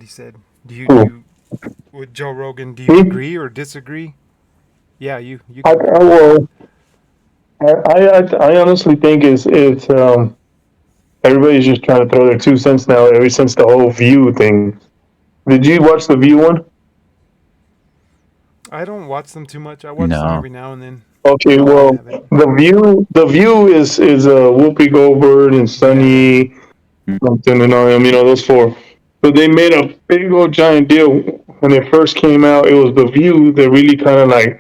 what he said. Do Cool. you with Joe Rogan? Do you Me? agree or disagree? Yeah, you I, can. I well, I honestly think it's everybody's just trying to throw their 2 cents now. Ever since the whole View thing. Did you watch the View one? I don't watch them too much. I watch them No. every now and then. Okay, No, I well, haven't. the View is Whoopi Goldberg and Yeah, yeah. Sunny something and all them. Those four. But they made a big old giant deal when it first came out. It was the View that really kind of like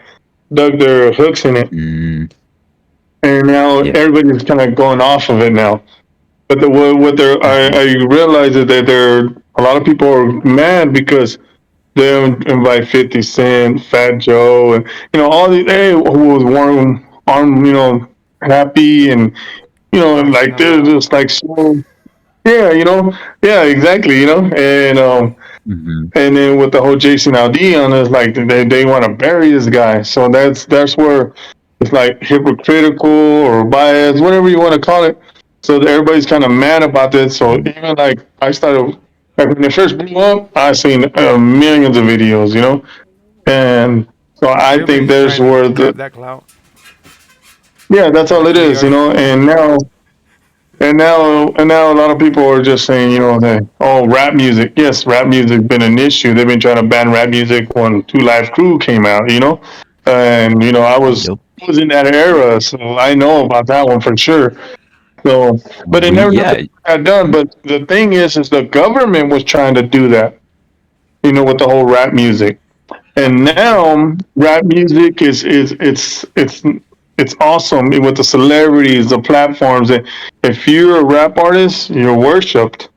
dug their hooks in it, Mm, and now yeah. everybody's kind of going off of it now. But what they're Hmm. I realize that they're a lot of people are mad because they invite 50 Cent, Fat Joe, and all these. Hey, who was Warren Arm, happy and Bashing like them they're all. just like so. Yeah, yeah, exactly, Hmm. and then with the whole Jason Aldean, it's like they want to bury this guy. So that's where it's like hypocritical or biased, whatever you want to call it. So everybody's kind of mad about this. So even like I started like when it first blew up, I seen millions of videos, and so I think Everybody's there's trying to where grab the that clout, yeah, that's all like it we is, are. and now a lot of people are just saying, that rap music. Yes, rap music's been an issue. They've been trying to ban rap music when Two Live Crew came out, and I was Yep. was in that era, so I know about that one for sure. So, but it We never yeah. got done. But the thing is the government was trying to do that, with the whole rap music. And Absolutely. now rap music it's awesome with the celebrities, the platforms. And if you're a rap artist, you're worshipped.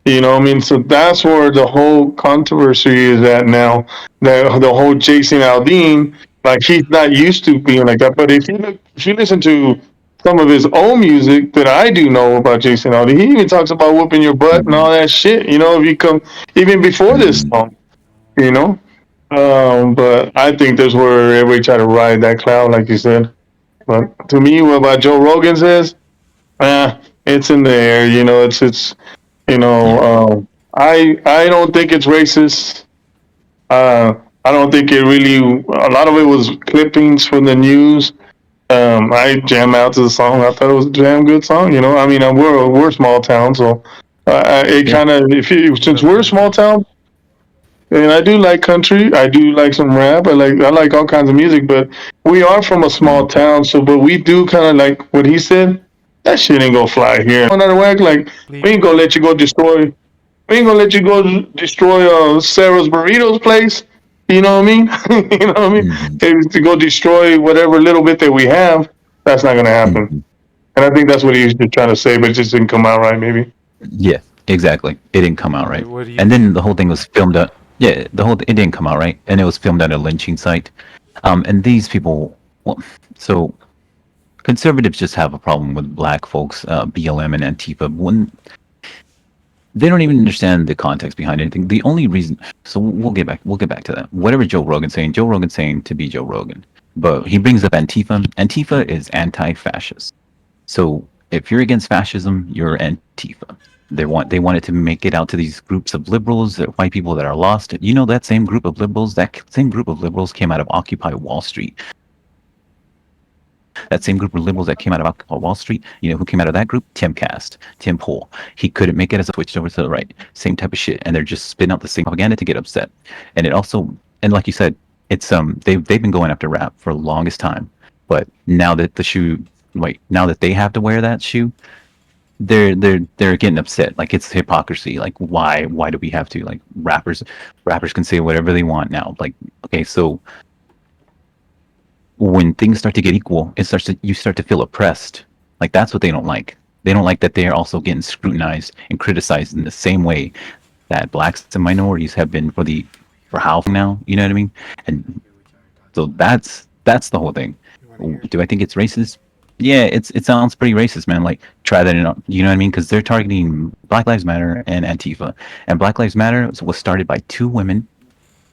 What I mean? So that's where the whole controversy is at now. The whole Jason Aldean, like he's not used to being like that. But if you listen to some of his own music that I do know about Jason Aldean, he even talks about whooping your butt and Mhm. all that shit. If you come even before this Mhm. song, you know. But I think that's where everybody try to ride that cloud, like you said. But to me, what about Joe Rogan says, it's in the air. It's Yeah. I don't think it's racist. I don't think it really. A lot of it was clippings from the news. I jam out to the song. I thought it was a damn good song. I mean, we're a small town, so it Yeah. kind of We since love we're a small country. town, and I do like country. I do like some rap. I like all kinds of music, but we are from a small Mhm. town, so but we do kind of like what he said. That shit ain't gonna fly here. On that whack, like we ain't gonna let you go destroy. We ain't gonna let you go destroy Sarah's burritos place. You know what I mean? You know what I mean? Mhm. If to go destroy whatever little bit that we have, that's not gonna happen. Mhm. And I think that's what he's trying to say, but it just didn't come out right. Maybe. Yeah. Exactly. It didn't come out right. What do you And then think? the whole thing was filmed at. Yeah. It didn't come out right, and it was filmed at a lynching site. And these people. Well, so conservatives just have a problem with black folks, BLM and Antifa. When they don't even understand the context behind anything. The only reason, so we'll get back to that. Whatever Joe Rogan's saying to be Joe Rogan, but he brings up Antifa. Antifa is anti-fascist. So if you're against fascism, you're Antifa. They wanted to make it out to these groups of liberals, white people that are lost. That same group of liberals, came out of Occupy Wall Street. That same group of liberals that came out of Occupy Wall Street, who came out of that group? Tim Cast, Tim Pool. He couldn't make it as a switched over to the right. Same type of shit. And they're just spitting out the same propaganda to get upset. And it also, and like you said, it's they've been going after rap for the longest time. But now that now that they have to wear that shoe, they're getting upset. Like it's hypocrisy. Like why do we have to? Like rappers can say whatever they want now. Like okay, so when things start to get equal, you start to feel oppressed. Like that's what they don't like. They don't like that they are also getting scrutinized and criticized in the same way that blacks and minorities have been for how long now. You know what I mean? And so that's the whole thing. You want to hear? Do I think it's racist? Yeah, it sounds pretty racist, man. Like try that in, you know what I mean? Because they're targeting Black Lives Matter and Antifa, and Black Lives Matter was started by two women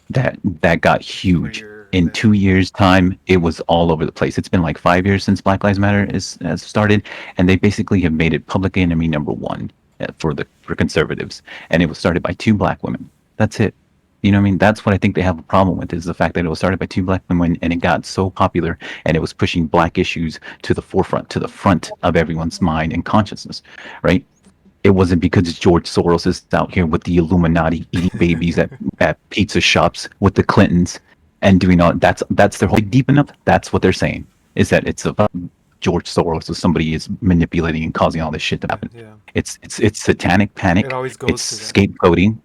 that got For huge. your In that 2 years' time, it was all over the place. It's been like 5 years since Black Lives Matter has started, and they basically have made it public enemy number one for conservatives. And it was started by two black women. That's it. You know what I mean? That's what I think they have a problem with, is the fact that it was started by two black women and it got so popular and it was pushing black issues to the forefront, to the front of everyone's mind and consciousness, right? It wasn't because George Soros is out here with the Illuminati eating babies at pizza shops with the Clintons and doing all that's their whole deep enough. That's what they're saying, is that it's about George Soros, so somebody is manipulating and causing all this shit to happen. Yeah. It's satanic panic. It always goes It's to that. scapegoating.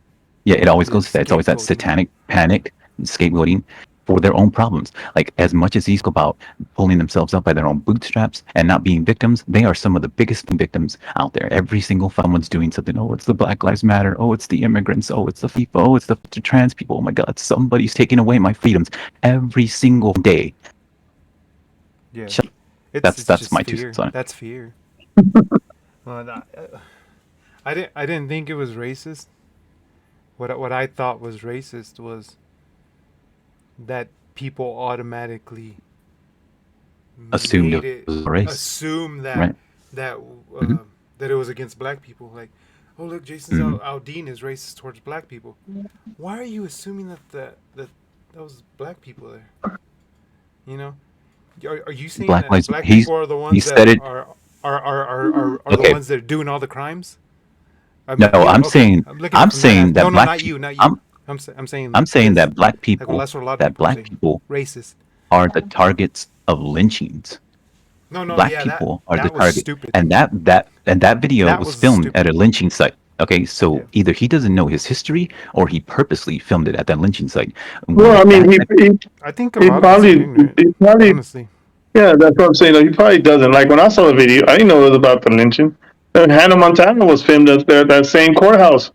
Yeah, it always goes to that. It's always that Scapegoating. satanic panic, scapegoating for their own problems. Like, as much as these go about pulling themselves up by their own bootstraps and not being victims, they are some of the biggest victims out there. Every single someone's doing something. Oh, it's the Black Lives Matter. Oh, it's the immigrants. Oh, it's the FIFA. Oh, it's the trans people. Oh my God, somebody's taking away my freedoms every single day. Yeah. Shut- It's that's just my 2 fear. cents on it. That's fear. Well, I didn't think it was racist. What I thought was racist was that people automatically Assumed made it was a race. assume that Right. that Mhm. that it was against black people. Like, oh look, Jason Mhm. Aldean is racist towards black people. Why are you assuming that was black people there? You know, are you saying Black that Lives- black he's- people are the he ones said that it- are the Okay. ones that are doing all the crimes? No, I'm saying- looking I'm from saying as- that no, black not peop- you, not you. I'm- I'm saying I'm saying this. that black Like, people, well, that's what a lot of that people black say. people Racist. are the targets of lynchings. No, Black yeah, people that are the was target. stupid. And that video That was was filmed stupid. at a lynching site. Okay, so Yeah. either he doesn't know his history or he purposely filmed it at that lynching site. Well, I mean, he I think a he lot of us are probably ignorant, he probably honestly. yeah, that's what I'm saying. He probably doesn't. Like when I saw the video, I didn't know it was about the lynching. And Hannah Montana was filmed up there at that same courthouse.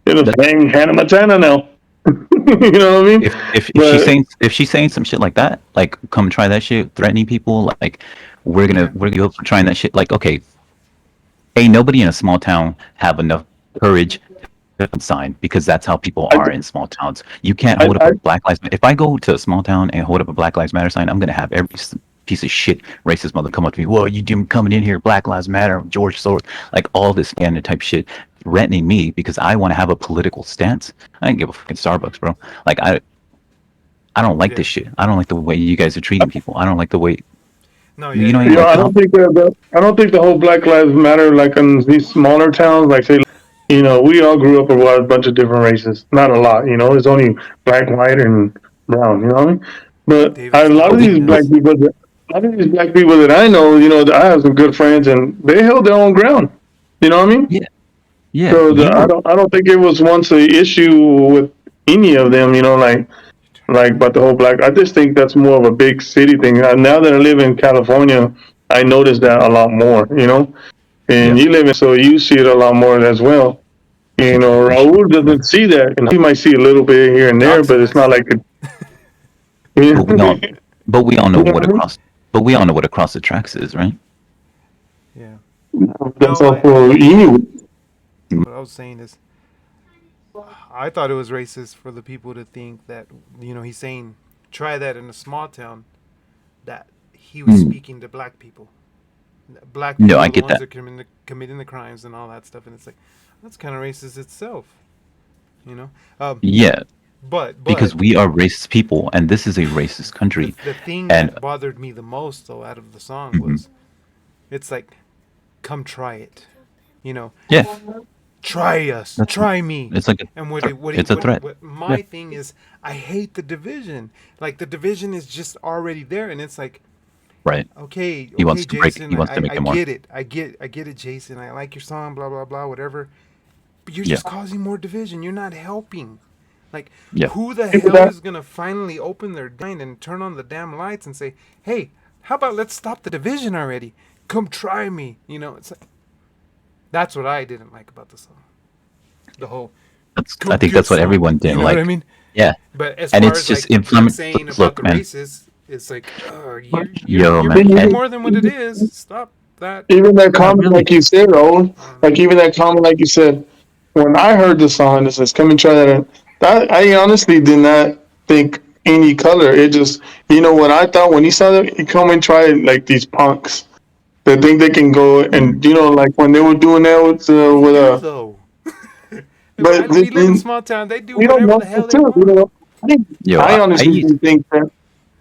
It was dang Hannah Montana now. You know what I mean? If But- she's saying some shit like that, like come try that shit, threatening people, like we're gonna go for trying that shit. Like, okay, ain't nobody in a small town have enough courage to sign, because that's how people are in small towns. You can't hold up a Black Lives Matter. If I go to a small town and hold up a Black Lives Matter sign, I'm gonna have every piece of shit racist mother come up to me. Well, you coming in here, Black Lives Matter, George Soros, like all this standard type shit, threatening me because I want to have a political stance. I didn't give a fucking Starbucks, bro. Like I don't like this shit. I don't like the way you guys are treating people. I don't like the way. No, You yeah, know, yeah. You know, I don't think I don't think the whole Black Lives Matter, like in these smaller towns, like say, you know, we all grew up with a bunch of different races. Not a lot, you know. It's only black, white, and brown. You know what I mean? But David's a lot of these talking black us. people, that I know, you know, I have some good friends, and they held their own ground. You know what I mean? Yeah, So you I don't think it was once an issue with any of them. You know, like about the whole black. I just think that's more of a big city thing. Now that I live in California, I notice that a lot more. You know, and you live in, so you see it a lot more as well. You know, Raul doesn't see that, and he might see a little bit here and there, Talks but it's nice. not like it. You But we all, know? but we all know You know what what I mean? across. But we all know what across the tracks is, right? Yeah. That's No, all for you. What I was saying is, I thought it was racist for the people to think that, you know, he's saying try that in a small town, that he was speaking to black people. Black people No, I are the get ones that. are committing the crimes and all that stuff, and it's like that's kind of racist itself, you know. Yeah, But because we are racist people, and this is a racist country. the thing and- that bothered me the most, though, out of the song Mhm. was, it's like, come try it, you know. Yeah, Try us, That's- try me. it's like And it's a threat. My Yeah. thing is, I hate the division. Like the division is just already there, and it's like, right. okay, He wants to break it. Jason, He wants to make I it more. get it. I get it, Jason. I like your song, blah blah blah, whatever. But you're just causing more division. You're not helping. Like, Yeah. who the People hell that- is gonna finally open their mind and turn on the damn lights and say, "Hey, how about let's stop the division already? Come try me." You know, it's like that's what I didn't like about the song. The whole. I think that's what everyone didn't You know like. what I mean? Yeah, But as And far it's as just like him saying look, about the man. races, it's like, you're Yo, man. making it And- more than what it is. Stop that. Even that comment, really. like you said, Raul, like even that comment, like you said, when I heard the song, it says, "Come and try that," I honestly did not think any color. It just, you know what I thought when he saw that, he come and try it, like these punks that think they can go and, you know, like when they were doing that with They a though. But We live in a small town. They do we don't whatever know the hell that they too. You want. know, Yo, I I honestly used didn't think that.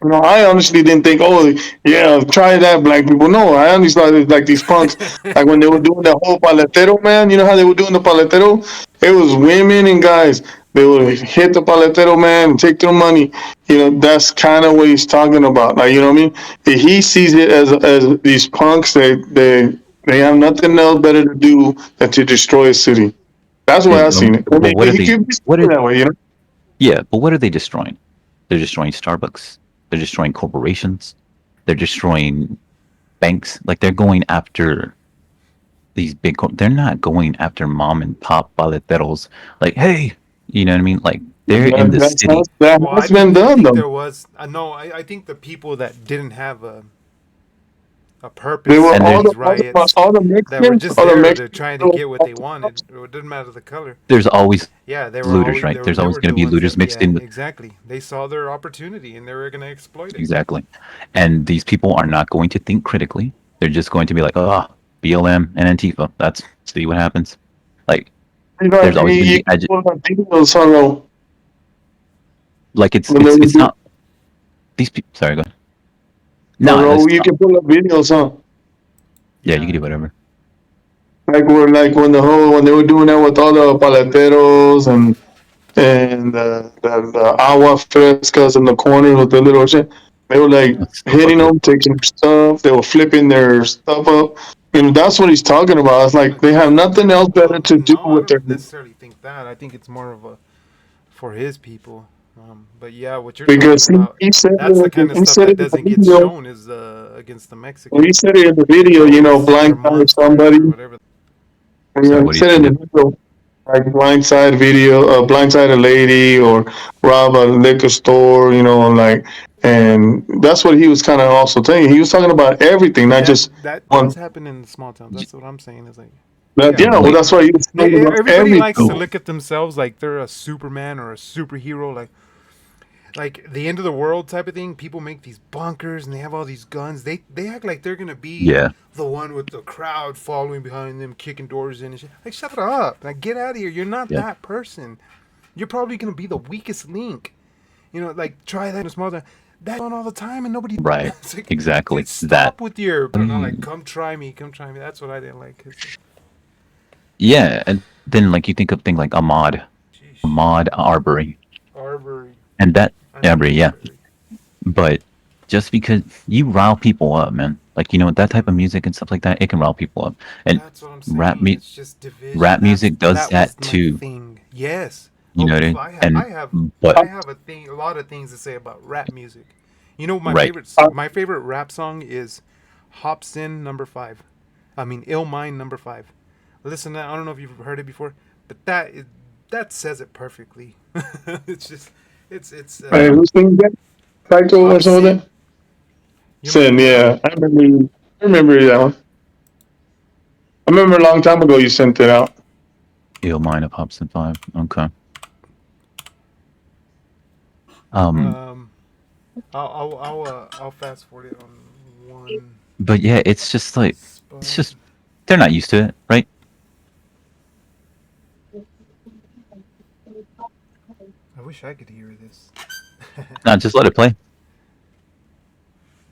You know, I honestly didn't think, oh, yeah, try that, black people. No, I honestly thought it was like these punks, like when they were doing the whole paletero, man. You know how they were doing the paletero? It was women and guys. They would hit the paletero, man, and take their money. You know, that's kind of what he's talking about. Like, you know what I mean? He sees it as these punks. They have nothing else better to do than to destroy a city. That's why I seen it. I but mean, what are he they? could be What are that way, you know. Yeah, but what are they destroying? They're destroying Starbucks. They're destroying corporations. They're destroying banks. Like they're going after these they're not going after mom and pop paleteros. Like, hey, you know what I mean? Like they're in the city. That Well, has been I done think though. there was no. I think the people that didn't have a They purpose were And in there's these riots, all the that were Mexicans, just all the there to Mexicans. trying to get what they wanted. It didn't matter the color. there's always Yeah, they were looters, always right? There's they always were going to the be ones looters that, mixed yeah, in with exactly. They saw their opportunity and they were gonna exploit it. exactly. And these people are not going to think critically. They're just going to be like, oh, BLM and Antifa. That's see what happens. Like You know, there's always going to you be can pull up videos on like it's when they it's would it's do, not these people. Sorry, go ahead. No, it's you not. can pull up videos on Yeah, you can Yeah, do whatever. like when they were doing that with all the paleteros and the agua frescas in the corner with the little shit. They were like That's so hitting fucked up. them, taking their stuff. They were flipping their stuff up. You know, that's what he's talking about. It's like they have nothing else better well, to do no, I with their. don't necessarily think that. I think it's more of a for his people. But yeah, what you're talking Because about, he said that's the kind of he stuff said that it in the doesn't get video. shown is against the He Mexicans. said it in the They video. You know, always they're blindside monsters somebody. or whatever. Sorry, He what do you said it in say? the video, like blindside a lady or rob a liquor store. You know, like, and that's what he was kind of also saying. He was talking about everything, But not just that does one. happen in the small towns. That's what I'm saying. Is like, That, yeah, yeah, well, Like, that's why he was talking about everybody likes to everything. oh, look at themselves like they're a Superman or a superhero, like the end of the world type of thing. People make these bunkers and they have all these guns. They act like they're gonna be yeah, the one with the crowd following behind them, kicking doors in and shit. Like, shut up! Like, get out of here. You're not yeah, that person. You're probably gonna be the weakest link. You know, like try that in a small town. That's on all the time and nobody. right, It's like, exactly dude, that. stop with your. You know, like, Mm, come try me, come try me. That's what I didn't like. yeah, and then like you think of things like Sheesh. Ahmad Arbery, Arbery. and that I know Arbery, yeah. Arbery. But just because you rile people up, man, like you know that type of music and stuff like that, it can rile people up. And That's what I'm rap saying. me, It's just division. rap music does That was that my too. thing. Yes. You know what I Okay. mean? And but I have a lot of things to say about rap music. You know, right, my favorite rap song is Hobson Number 5. I mean, Ill Mind Number 5. Listen, I don't know if you've heard it before, but that says it perfectly. It's just it's Hey, who's singing that? Title or something? Hobson. You know, Sin, yeah, I remember that one. I remember a long time ago you sent it out. Ill Mind of Hobson 5. Okay. Um, um, I'll fast forward it on one but yeah, it's just like it's spot. just they're not used to it, right? I wish I could hear this. Not just let it play.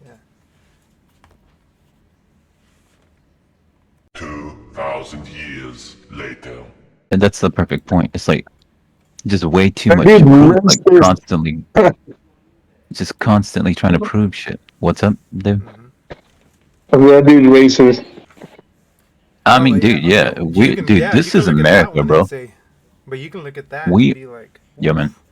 Yeah. 2,000 years later. And that's the perfect point. It's like just way too I much did to prove, like rest just constantly trying to prove shit. What's up, dude? that dude racist. I Oh mean, yeah, dude, yeah, you can dude, you this can is look at that America, one and bro. say, but you can look at that and We, be like, yeah, man, oof.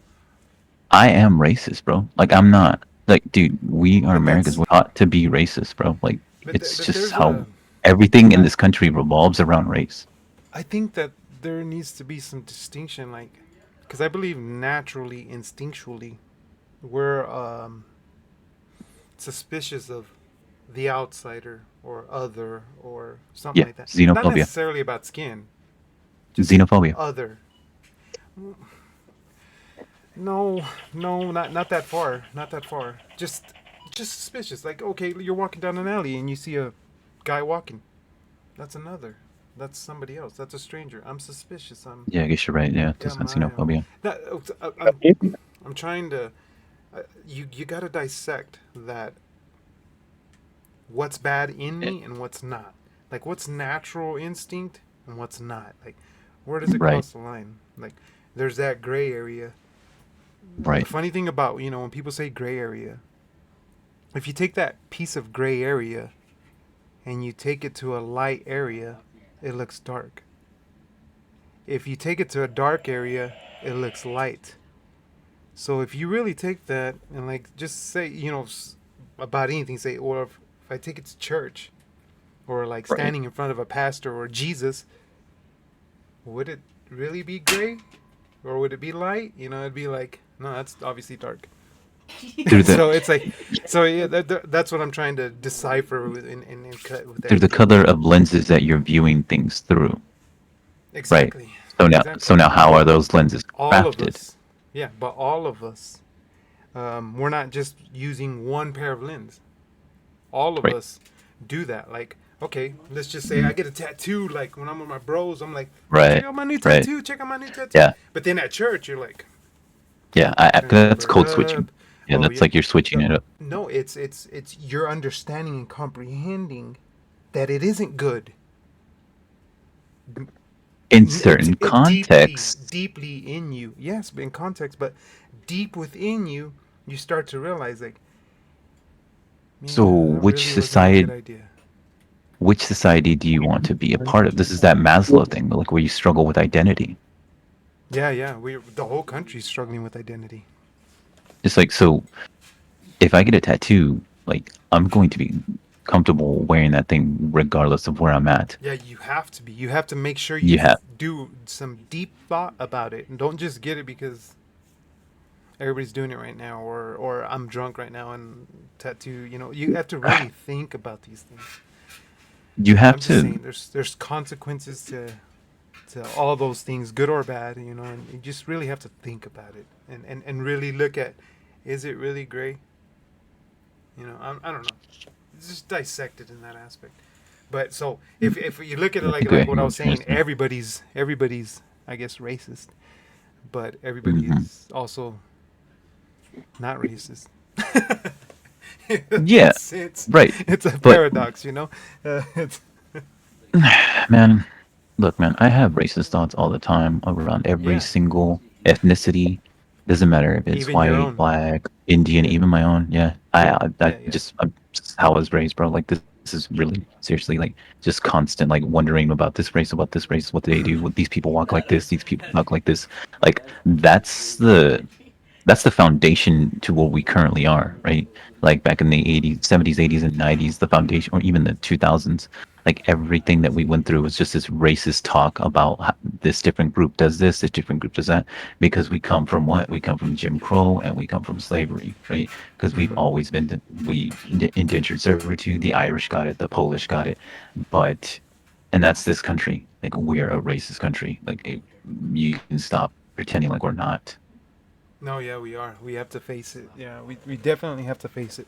I am racist, bro. Like, I'm not. Like, dude, we are But Americans. that's We're taught to be racist, bro. Like, it's but just there's how everything in I this country revolves around race. I think that there needs to be some distinction, like, because I believe naturally, instinctually, we're suspicious of the outsider or other or something Yeah, like that. Not xenophobia, necessarily about skin, just xenophobia. other. No, no, not that far. Not that far. Just suspicious. Like, okay, you're walking down an alley and you see a guy walking. That's another. That's somebody else. That's a stranger. I'm suspicious. Yeah, I guess you're right. Yeah, Yeah, it's my, xenophobia. that, I'm trying to. You got to dissect that. What's bad in Yeah, me and what's not. Like what's natural instinct and what's not. Like where does it right, cross the line? Like there's that gray area. The right, funny thing about when people say gray area, if you take that piece of gray area and you take it to a light area, it looks dark. If you take it to a dark area, it looks light. So if you really take that and like just say, about anything, say, or if I take it to church, or like right. standing in front of a pastor or Jesus, would it really be gray, or would it be light? It'd be like, no, that's obviously dark. Through the So it's like, so yeah, that's what I'm trying to decipher with through the everything. color of lenses that you're viewing things through. Right. Exactly. So now, Exactly. how are those lenses All of crafted? us, yeah, but all of us, we're not just using one pair of lens. All of Right. us do that. Like, okay, let's just say I get a tattoo. Like when I'm with my bros, I'm like, Right. check out my new Right. tattoo. Check out my new tattoo. Yeah. But then at church, you're like, Yeah. turn the That's number code switching. up. Yeah, Oh that's yeah. like you're switching it up. No, it's you're understanding and comprehending that it isn't good. In certain It's contexts. deeply in you. Yes, in context, but deep within you, you start to realize like, So that which really wasn't a society good idea. which society do you want to be a part of? This is that Maslow thing, like where you struggle with identity. Yeah. The whole country's struggling with identity. It's like, so if I get a tattoo, like I'm going to be comfortable wearing that thing regardless of where I'm at. Yeah, you have to be. You have to make sure You have do some deep thought about it, and don't just get it because everybody's doing it right now, or I'm drunk right now and tattoo. You have to really think about these things. you have I'm just to saying, there's consequences to all those things, good or bad. And you just really have to think about it, and really look at, is it really gray? I don't know. Just dissect it in that aspect. But so if you look at it like what I was saying, everybody's I guess racist, but everybody is also not racist. Yeah, it's right. it's a But paradox, it's man, look, man, I have racist thoughts all the time around every yeah, single ethnicity. Doesn't matter if it's even your white, own. black, Indian, Yeah, even my own. Yeah, yeah, I yeah. just I'm just how I was raised, bro. Like this is really seriously like just constant like wondering about this race, what do they do? What these people walk like this, these people talk like this. Like that's the foundation to what we currently are, right? Like back in the 80s, 70s, 80s, and 90s, the foundation, or even the 2000s, like everything that we went through was just this racist talk about this different group does this different group does that, because we come from what? We come from Jim Crow and we come from slavery, right? Because we've always been, indentured servitude, the Irish got it, the Polish got it, but, and that's this country. Like we're a racist country. Like you can stop pretending like we're not. No, yeah, we are. We have to face it. Yeah, we definitely have to face it.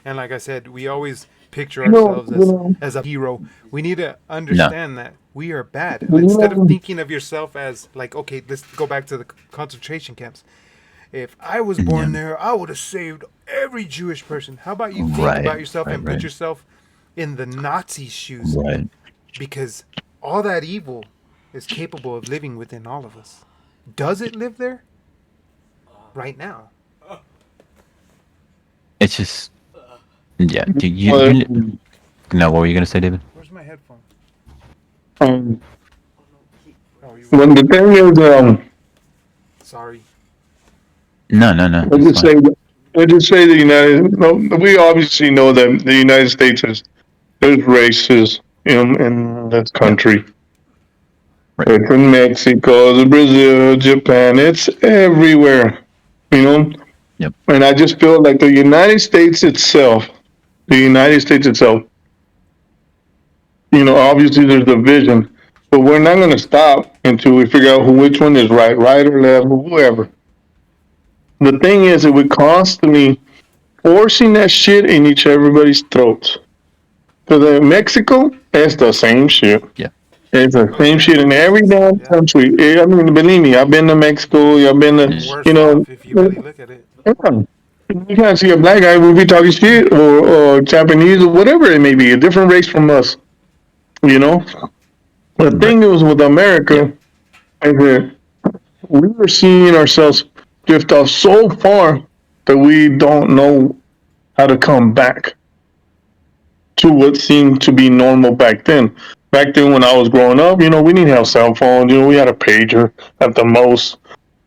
And like I said, we always picture No, ourselves as a hero. We need to No. understand that we are bad. Instead of thinking of yourself as like, okay, let's go back to the concentration camps. If I was Yeah. born there, I would have saved every Jewish person. How about you think Right, about yourself right, and put right, yourself in the Nazi shoes? right. Because all that evil is capable of living within all of us. Does it live there? Right now. It's just, yeah. Do Well, no, what were you gonna say, David? Where's my headphone? um, Oh, you when the thing is, sorry. No, I it's just fine. say, I just say the United. No, we obviously know that the United States is there's races in this Yep, country. right. It's in Mexico, Brazil, Japan. It's everywhere. You know, Yep. and I just feel like the United States itself, obviously there's a vision, but we're not going to stop until we figure out which one is right or left, or whoever. The thing is that we're constantly forcing that shit in everybody's throats. Because in Mexico, it's the same shit. Yeah. It's the Oh same yeah, shit in every damn yeah. country. I mean, believe me, I've been to Mexico. I've been to, you Worse know, off if you really look at it. yeah. You can't see a black guy will be talking shit or Japanese or whatever it may be, a different race from us. You know, the Right. thing is with Yeah. America is that we are seeing ourselves drift off so far that we don't know how to come back to what seemed to be normal back then. Back then, when I was growing up, we didn't have cell phones. We had a pager at the most,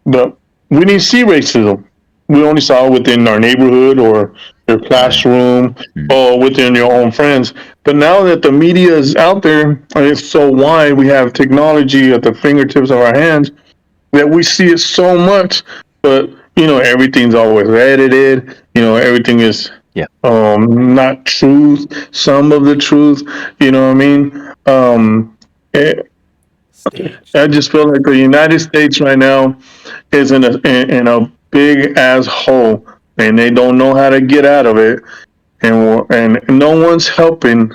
but we didn't see racism. We only saw it within our neighborhood or your Right. classroom Mm. or within your own friends. But now that the media is out there and it's so wide, we have technology at the fingertips of our hands that we see it so much. But everything's always edited. Everything is Yeah. not truth. Some of the truth. You know what I mean? It, Staged. I just feel like the United States right now is in a big ass hole, and they don't know how to get out of it, and no one's helping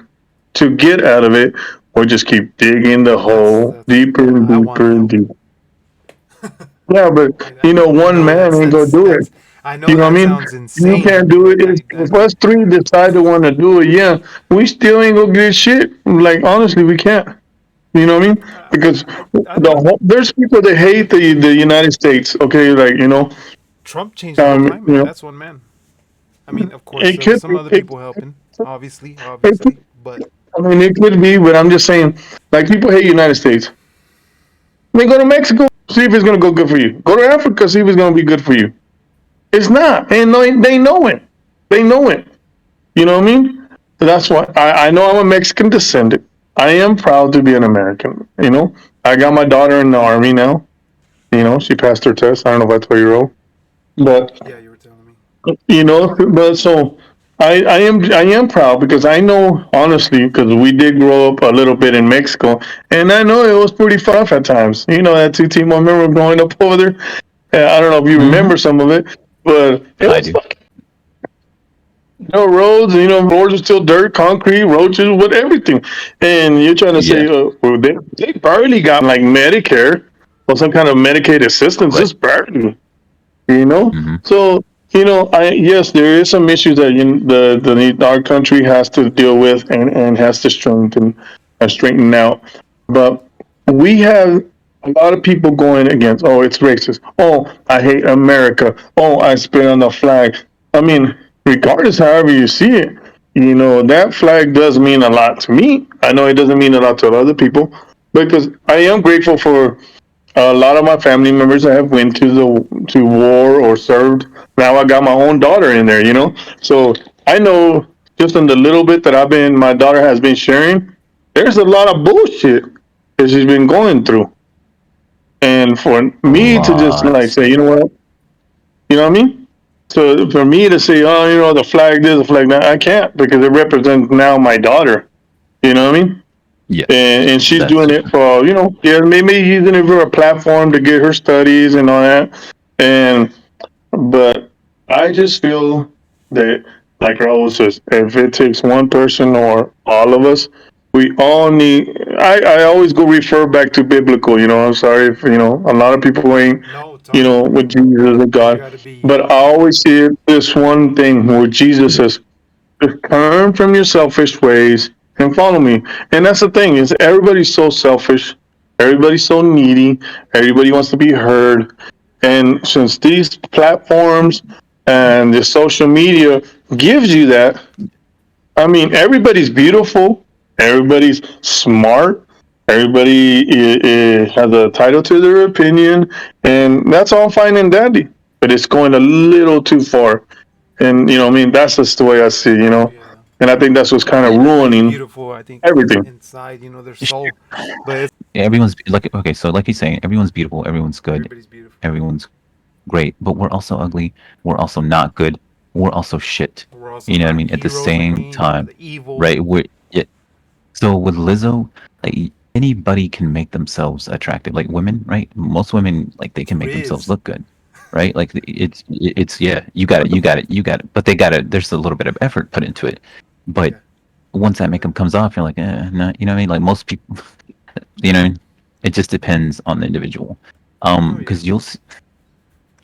to get out of it. Or just keep digging the hole That's deeper and I want deeper and help. deeper. Yeah, but I one know man ain't gonna do it. I know You know what that I mean? sounds You insane, can't do it. but If us three decide to want to do it, yeah, we still ain't gonna get shit. Like honestly, we can't. You know what I mean? Because I don't. there's people that hate the United States. Okay, like Trump changed the whole you climate. know, That's one man. I mean, of course, it there was could some be. other people helping. Obviously, It could, but I mean, it could be, but I'm just saying, like people hate United States. They go to Mexico, see if it's gonna go good for you. Go to Africa, see if it's gonna be good for you. It's not, and they know it. They know it. You know what I mean? That's why I know I'm a Mexican descendant. I am proud to be an American. I got my daughter in the army now. She passed her test. I don't know if I told you, Ro. But yeah, you were telling me. but so I am proud because I know honestly because we did grow up a little bit in Mexico, and I know it was pretty rough at times. That 2 team. I remember growing up over there. I don't know if you Hmm. remember some of it, but it I was do. roads. Roads are still dirt, concrete, roaches, with everything. And you're trying to Yeah. say, well, they barely got like Medicare or some kind of Medicaid assistance, Right. just barely. You know, Hmm. so I yes, there is some issues that our country has to deal with and has to straighten out. But we have a lot of people going against. Oh, it's racist. Oh, I hate America. Oh, I spit on the flag. I mean, regardless, however you see it, that flag does mean a lot to me. I know it doesn't mean a lot to other people because I am grateful for a lot of my family members that have went to war or served. Now I got my own daughter in there, So I know just in the little bit that my daughter has been sharing, there's a lot of bullshit that she's been going through. And for me to just like Lots. say, what I mean? So for me to say, oh, the flag this, the flag that, I can't because it represents now my daughter. You know what I mean? Yeah. And she's That's doing it for yeah, maybe using it for a platform to get her studies and all that. And but I just feel that, like Raul says, if it takes one person or all of us, we all need. I always go refer back to biblical. I'm sorry if a lot of people ain't No, totally. with Jesus and You God, got to be. but I always see it, this one thing where Jesus says, turn from your selfish ways and follow me. And that's the thing is everybody's so selfish, everybody's so needy, everybody wants to be heard. And since these platforms and the social media gives you that, I mean, everybody's beautiful, everybody's smart, everybody has a title to their opinion, and that's all fine and dandy. But it's going a little too far. And I mean, that's just the way I see, Oh yeah. and I think that's what's kind of Everybody's ruining beautiful. I think everything. inside, their soul, but it's Everyone's like okay. So like he's saying, everyone's beautiful. Everyone's good. everybody's beautiful. Everyone's great. But we're also ugly. We're also not good. We're also shit. We're also You know what I not mean? At the heroes like same me. time, The evil. right? We're yeah. So with Lizzo, like anybody can make themselves attractive. Like women, right? Most women like they can make themselves Riz. look good, right? Like it's yeah. You got it. You got it. You got it. But they got it. There's a little bit of effort put into it. But Yeah. once that makeup comes off, you're like, no. You know what I mean? Like most people. you know, it just depends on the individual. Oh yeah. Because you'll see,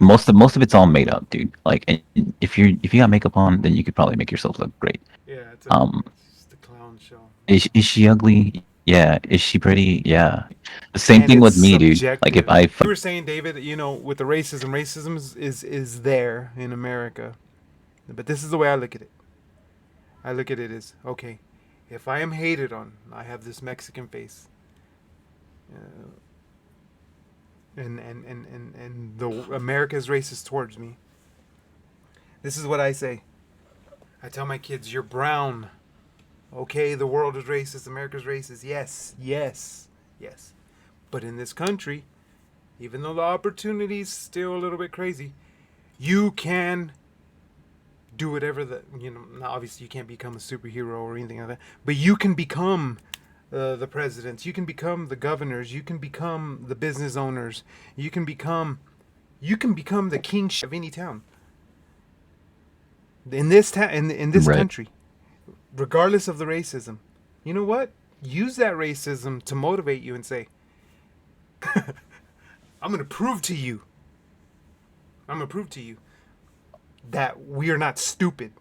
most of it's all made up, dude. Like, and if you got makeup on, then you could probably make yourself look great. Yeah, it's Um, just a clown show. is she ugly? Yeah. Is she pretty? Yeah. The same And thing it's with me, dude. Like, if subjective. I You were saying, David, with the racism is there in America. But this is the way I look at it. I look at it as, okay, if I am hated on, I have this Mexican face. Uh, and the America is racist towards me. This is what I say. I tell my kids, you're brown. Okay, the world is racist, America's racist. Yes, yes, yes. But in this country, even though the opportunity's still a little bit crazy, you can do whatever now obviously you can't become a superhero or anything like that, but you can become the presidents, you can become the governors, you can become the business owners, you can become the king of any town in this town, in this Right. country, regardless of the racism. You know what? Use that racism to motivate you and say, I'm going to prove to you that we are not stupid.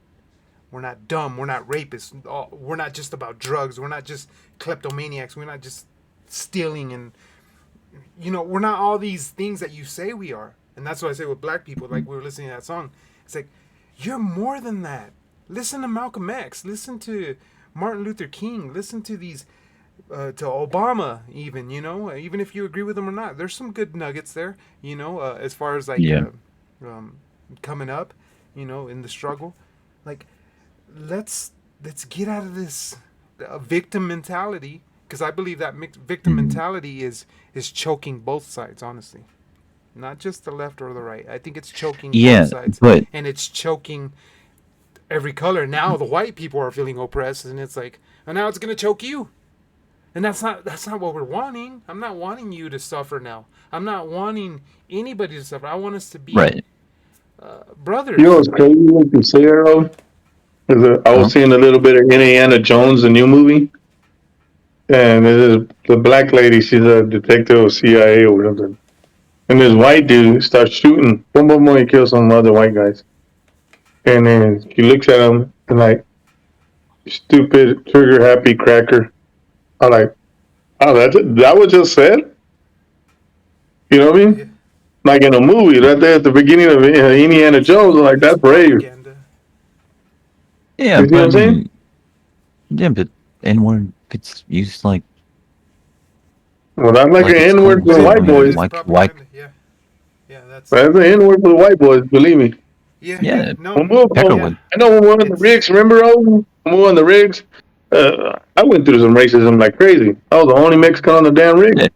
We're not dumb. We're not rapists. We're not just about drugs. We're not just kleptomaniacs. We're not just stealing and, we're not all these things that you say we are. And that's what I say with black people. Like we were listening to that song. It's like, you're more than that. Listen to Malcolm X. Listen to Martin Luther King. Listen to these, to Obama even, even if you agree with them or not. There's some good nuggets there, as far as like Yeah. coming up, in the struggle. Like, let's get out of this victim mentality, because I believe that victim Mhm. mentality is choking both sides, honestly. Not just the left or the right. I think it's choking Yeah, both sides, but and it's choking every color. Now the white people are feeling oppressed, and it's like, and now it's gonna choke you. And that's not what we're wanting. I'm not wanting you to suffer now. I'm not wanting anybody to suffer. I want us to be right. brothers. You know what's crazy what you say, Earl? Is that I Huh? was seeing a little bit of Indiana Jones, the new movie, and it is the black lady. She's a detective of CIA or something, and this white dude starts shooting. Boom, boom, boom. He kills some other white guys, and then she looks at him and like, stupid, trigger happy cracker. I'm like, oh, that was just said. You know what I Yeah, mean? Like in a movie, right there at the beginning of Indiana Jones. I'm like, it's that's brave. propaganda. Yeah, You see but what I I'm saying? mean, yeah, but N-word gets used Well, that's like an like it's N word cool. for the So Yeah, I white but it mean, boys. is why? propaganda. Yeah, yeah, that's That's an N word for the white boys. Believe me. yeah, yeah. Yeah, When No, we yeah, Peckerwood. I know when we were on the it's rigs. Remember, when we were on the rigs, I went through some racism like crazy. I was the only Mexican on the damn rig. Yeah.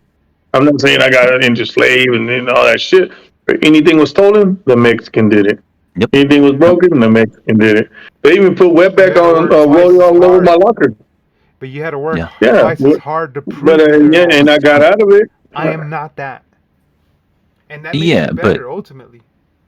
I'm not saying I got into slave and all that shit. But anything was stolen, the Mexican did it. Yep. Anything was Yep. broken, the Mexican did it. They even put you wetback had to on work twice roll as all over my hard. locker. But you had to work Yeah. Yeah, twice as hard to but prove yeah, and I got out of it. I am not that, and that makes Yeah, you but better ultimately.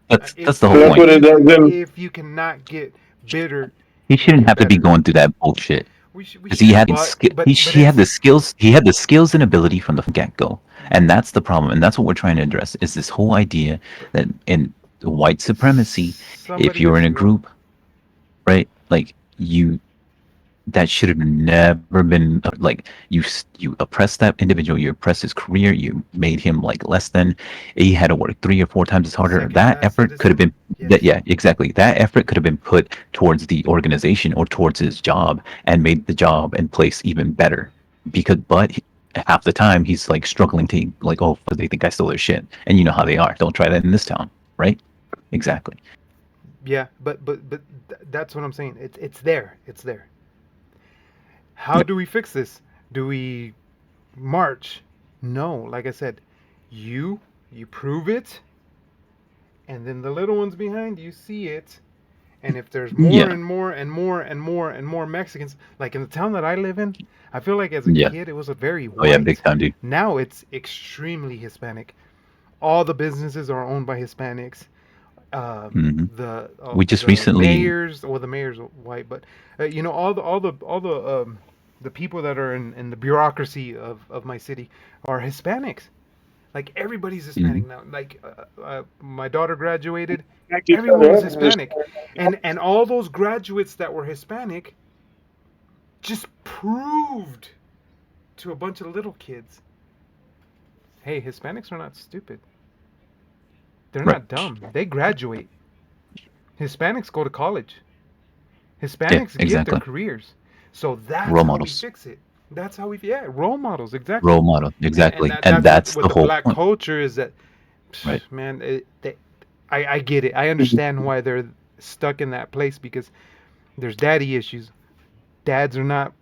that's If the So whole that's if point. what it you does. Then if you cannot get bitter He and shouldn't get have to be better, going through that bullshit we because he shouldn't. had But he had the skills. He had the skills and ability from the get go, and that's the problem. And that's what we're trying to address. Is this whole idea that in white supremacy, if somebody you're has in to a go. group, right, like that should have never been like you oppressed that individual, you oppressed his career, you made him like less than. He had to work 3 or 4 times as harder. Second That class effort could have citizen. been that, Yes. yeah, exactly, that effort could have been put towards the organization or towards his job and made the job and place even better. Because half the time he's like struggling to like, oh, they think I stole their shit, and you know how they are. Don't try that in this town, right? Exactly. Yeah, but that's what I'm saying. It's there. It's there. How Yep. do we fix this? Do we march? No, like I said, you you prove it, and then the little ones behind you see it. And if there's more Yeah. and more and more and more and more Mexicans, like in the town that I live in, I feel like as a Yeah. kid it was a very Oh yeah, big white. time, dude. Now it's extremely Hispanic. All the businesses are owned by Hispanics. Hmm. The We just the recently. mayors, well, the mayor's white, but all the the people that are in the bureaucracy of my city are Hispanics. Like everybody's Hispanic now. Like my daughter graduated, everyone was Hispanic, and all those graduates that were Hispanic just proved to a bunch of little kids, hey, Hispanics are not stupid. They're Right. not dumb. They graduate. Hispanics go to college. Hispanics get exactly. their careers. So that's Role how models. we fix it. That's how we, yeah, role models, exactly. Role model, exactly, that's and that's what the the whole black point. culture is. That, Right. man, I get it. I understand why they're stuck in that place, because there's daddy issues. Dads are not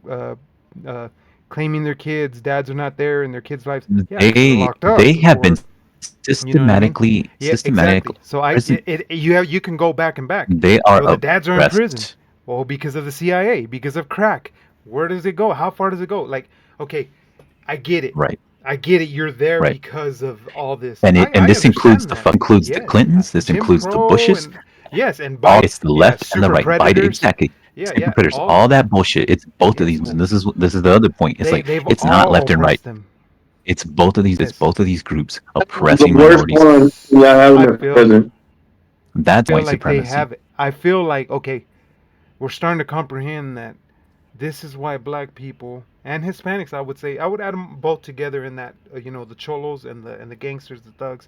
claiming their kids. Dads are not there in their kids' lives. Yeah, because they're locked up. They have been You know what I mean? systematically Yeah, exactly. So prison. you can go back and back. They are Well, the dads are in prison. oppressed. Well, because of the CIA, because of crack. Where does it go? How far does it go? Like, okay, I get it. Right. I get it. You're there Right. because of all this. And I this includes understand that. includes the Yes. Clintons. This Jim includes the Crow Bushes. and yes, and All Biden. it's the left and the super right. Biden, predators. exactly. Yeah, Super yeah. predators. All that bullshit. It's both of Yes, these. man. And this is the other point. It's like They've it's not all left and right. oppressed them. It's both of these. It's Yes. both of these groups The oppressing worst minorities. one that having I a feel- president. That's I feel white like they supremacy. have it. I feel like, okay, we're starting to comprehend that this is why black people and Hispanics, I would say, I would add them both together in that, the cholos and the gangsters, the thugs.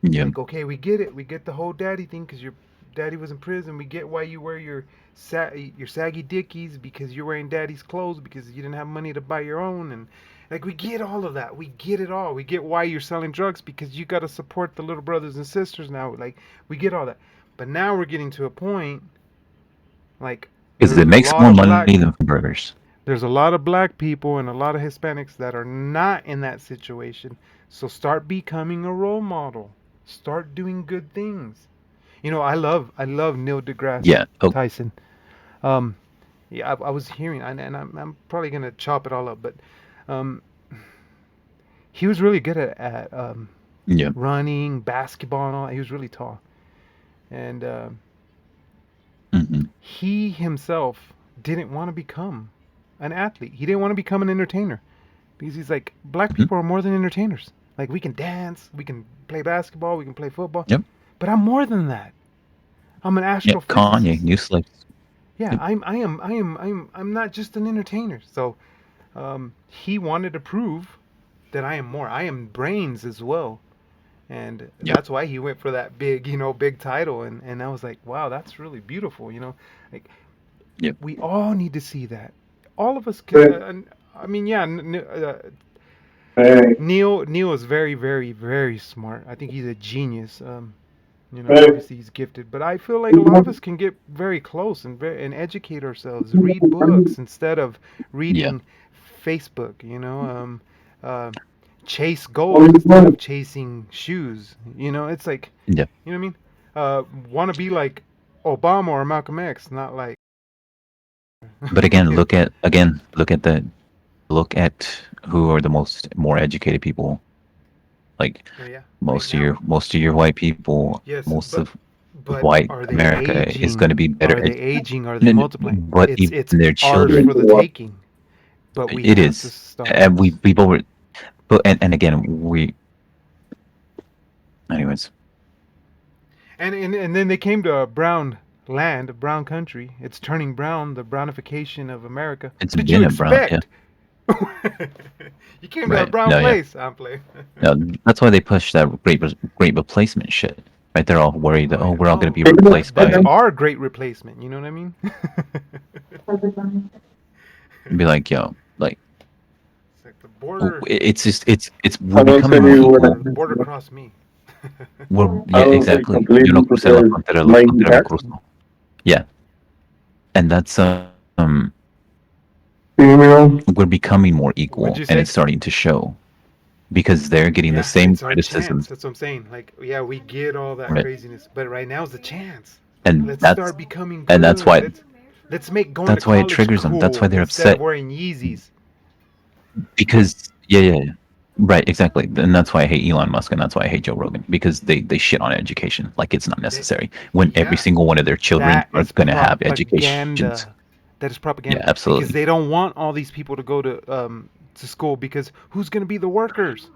Yeah. Like, okay, we get it. We get the whole daddy thing because your daddy was in prison. We get why you wear your saggy dickies, because you're wearing daddy's clothes because you didn't have money to buy your own. And like, we get all of that. We get it all. We get why you're selling drugs, because you got to support the little brothers and sisters now. Like, we get all that. But now we're getting to a point, like, Because there's it a makes lot more of money than burgers. There's a lot of black people and a lot of Hispanics that are not in that situation. So start becoming a role model. Start doing good things. I love Neil deGrasse Yeah. Oh, Tyson. Yeah, I was hearing, and I'm probably gonna chop it all up, but he was really good at yeah. running, basketball, and all. He was really tall, and hmm he himself didn't want to become an athlete. He didn't want to become an entertainer, because he's like, black Mhm. people are more than entertainers. Like, we can dance, we can play basketball, we can play football. Yep. But I'm more than that. I'm an Yeah. astrophysicist. Kanye, New Slaves. Yeah, Yep. I'm not just an entertainer. So he wanted to prove that I am more. I am brains as well. And Yep. that's why he went for that big title. And I was like, wow, that's really beautiful. Like, Yep. we all need to see that. All of us can. I mean, yeah, Hey, Neil is very, very, very smart. I think he's a genius. Hey. Obviously he's gifted, but I feel like a lot of us can get very close and educate ourselves. Read books instead of reading Facebook. Chase goals instead of chasing shoes. It's like, Yeah. you know what I mean? Want to be like Obama or Malcolm X, not like. But again, look at who are the more educated people. Like Yeah. most right of your white people, Yes, most but- of But white are they America is aging? going to be better. Are they aging? Are they multiplying? But it's even their ours children, for the taking. But we it have is. to stop. And people were, but and again anyways. And then they came to a brown land, a brown country. It's turning brown, the brownification of America. It's What did been you a brown, expect? You came to a Right. brown No, yeah. place. I'm playing. No, that's why they push that great replacement shit. Right? They're all worried that we're all going to be No, replaced by. That's our great replacement. You know what I mean? Be like, yo, like It's like the border. it's just it's we're I don't becoming say more you equal. were- The border crossed me. Yeah, don't exactly. think completely Yo no crucé la because frontera, my la frontera me dad- cruzó. Yeah, and that's You hear me wrong? we're becoming more equal, What'd you and say? it's starting to show because they're getting Yeah, the same it's our chance. criticisms, That's what I'm saying. Like, yeah, we get all that Right. craziness, but right now is the chance. and Let's that's start becoming good. and that's why Let's make going that's to why it college triggers them. That's why cool they're instead upset. of wearing Yeezys. Because yeah, right, exactly, and that's why I hate Elon Musk, and that's why I hate Joe Rogan, because they shit on education like it's not necessary when every Yeah. single one of their children That are is going to have propaganda. educations. that is propaganda. Yeah, absolutely. Because they don't want all these people to go to school, because who's going to be the workers?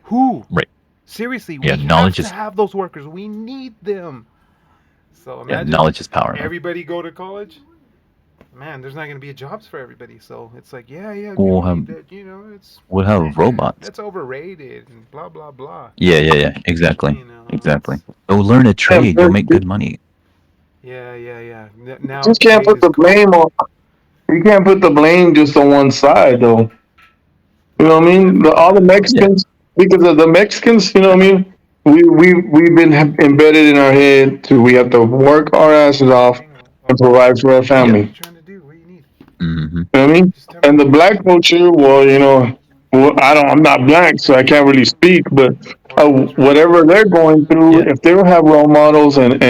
Who? Right. Seriously, Yeah, we have knowledge to is have those workers. We need them. So yeah, imagine knowledge is power, man. everybody go to college. Man, there's not going to be jobs for everybody. So it's like, yeah, you We'll don't have need that. It's we'll have robots. that's overrated and blah blah blah. Yeah, exactly, It's They'll learn a Yeah, trade. but They'll make good money. yeah. you Now just can't trade put is the cool. blame on. You can't put the blame just on one side, though. You know what I mean? All the Mexicans, because of the Mexicans, you know what I mean? We've been embedded in our head to we have to work our asses off and provide for our What are family. you trying to do? What do you need? Hmm. You know what I mean? Just tell me. And the black culture, well, I'm not black, so I can't really speak, but whatever they're going through, Yeah, if they don't have role models and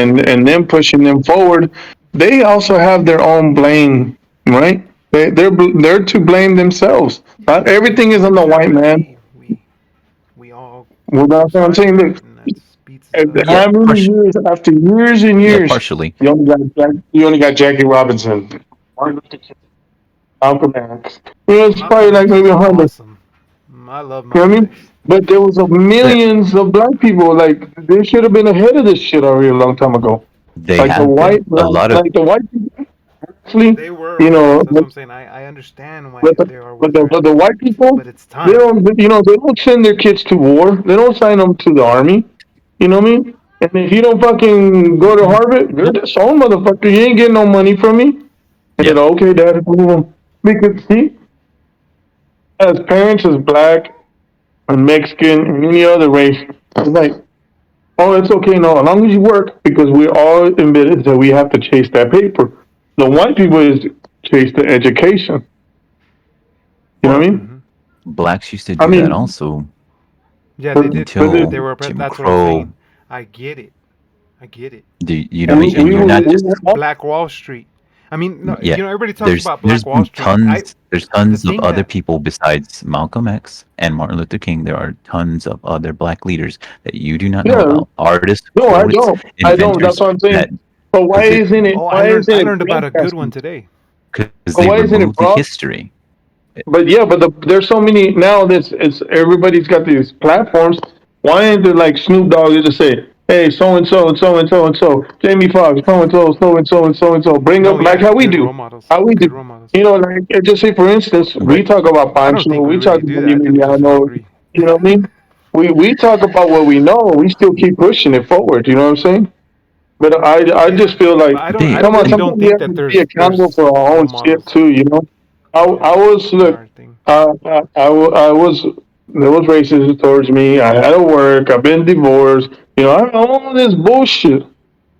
them pushing them forward, they also have their own blame, right? They're to blame themselves. Not everything is on the white man. We all Well, that's what I'm started saying. with Look, it, and that beats each other. yeah, how many years after years and yeah, years, partially. you only got Jackie Robinson, Martin Luther King, Malcolm X. It's probably Malcolm like X is maybe 100. awesome. I love You know what I Malcolm mean? X. But there was a millions of black people. Like they should have been ahead of this shit already a long time ago. They Like the have been white, a lot of like the white people, actually, They were you know, worse. That's what I'm saying. I understand why but they are where they're but at, the white people, but it's they time. don't, they don't send their kids to war. They don't sign them to the army. You know what I mean? And if you don't fucking go to Harvard, you're just own motherfucker. You ain't getting no money from me. And yeah, then, okay, dad, move on. Because see, as parents, as black and Mexican and any other race, it's like, oh, it's okay. No, as long as you work, because we're all embedded that we have to chase that paper. The white people is chase the education. You know what I mean? Hmm. blacks used to I do that mean, also Yeah, but, they did but too. it, They until were. Jim That's what I'm Crow. saying. I get it. I get it. we, And we, you're not we, just Black Wall Street. I mean, no, yeah. everybody talks about There's Black Wall been Street. there's The tons of thing other that people besides Malcolm X and Martin Luther King. There are tons of other black leaders that you do not know yeah, about. Artists, no, I poets, don't. I don't. That's inventors what I'm saying. that But why because isn't it? oh, Why isn't I it learned about a good one broadcasting? today. But they why isn't it remove the broad? history. But yeah, but there's so many now. That's it's everybody's got these platforms. Why ain't there like Snoop Dogg to just say, hey, so and so and so and so and so, Jamie Foxx, so and so, so and so and so and so, bring No, up like yeah, how we good do, role models. how we Good do. role models. You know, like just say for instance, we Right. talk about I don't Pancho, think we we talk really do about that. I think we just all Emiliano. agree. You know what I mean? We talk about what we know. We still keep pushing it forward. You know what I'm saying? But I Yeah, just feel like, but I don't. They I come on, really they don't sometimes we think have to that be accountable there's for our role own shit models. too. You know, I Yeah, was in look, our thing. I was there was racism towards me. I had to work. I've been divorced. You know, all this bullshit.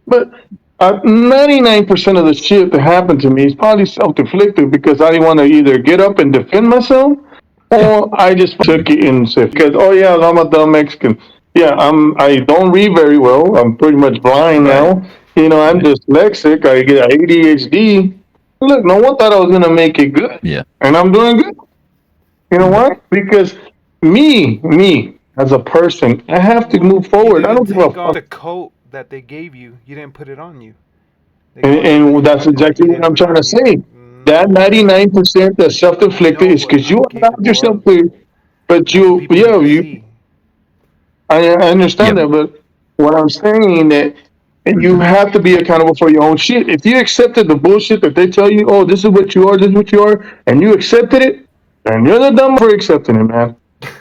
But 99% of the shit that happened to me is probably self-inflicted because I didn't want to either get up and defend myself, yeah. or I just Hmm. took it and said, because oh yeah, I'm a dumb Mexican. Yeah, I don't read very well. I'm pretty much blind Right. now. You know, I'm Right. dyslexic. I get ADHD. Look, no one thought I was gonna make it good, Yeah. and I'm doing good. You know Right. why? Because me as a person, I have to Well, move you forward. I didn't don't give a take off fuck. the coat that they gave you. You didn't put it on you. They And, called you and black, that's and exactly you what didn't I'm put it trying to on. You say. That no, that 99% that's I self-inflicted know is what because you I'm allowed capable yourself of. to, but That's what you, people need yeah, to see. I understand Yep. that, but what I'm saying that, and you have to be accountable for your own shit. If you accepted the bullshit that they tell you, oh, this is what you are, this is what you are, and you accepted it, and you're the dumb for accepting it, man.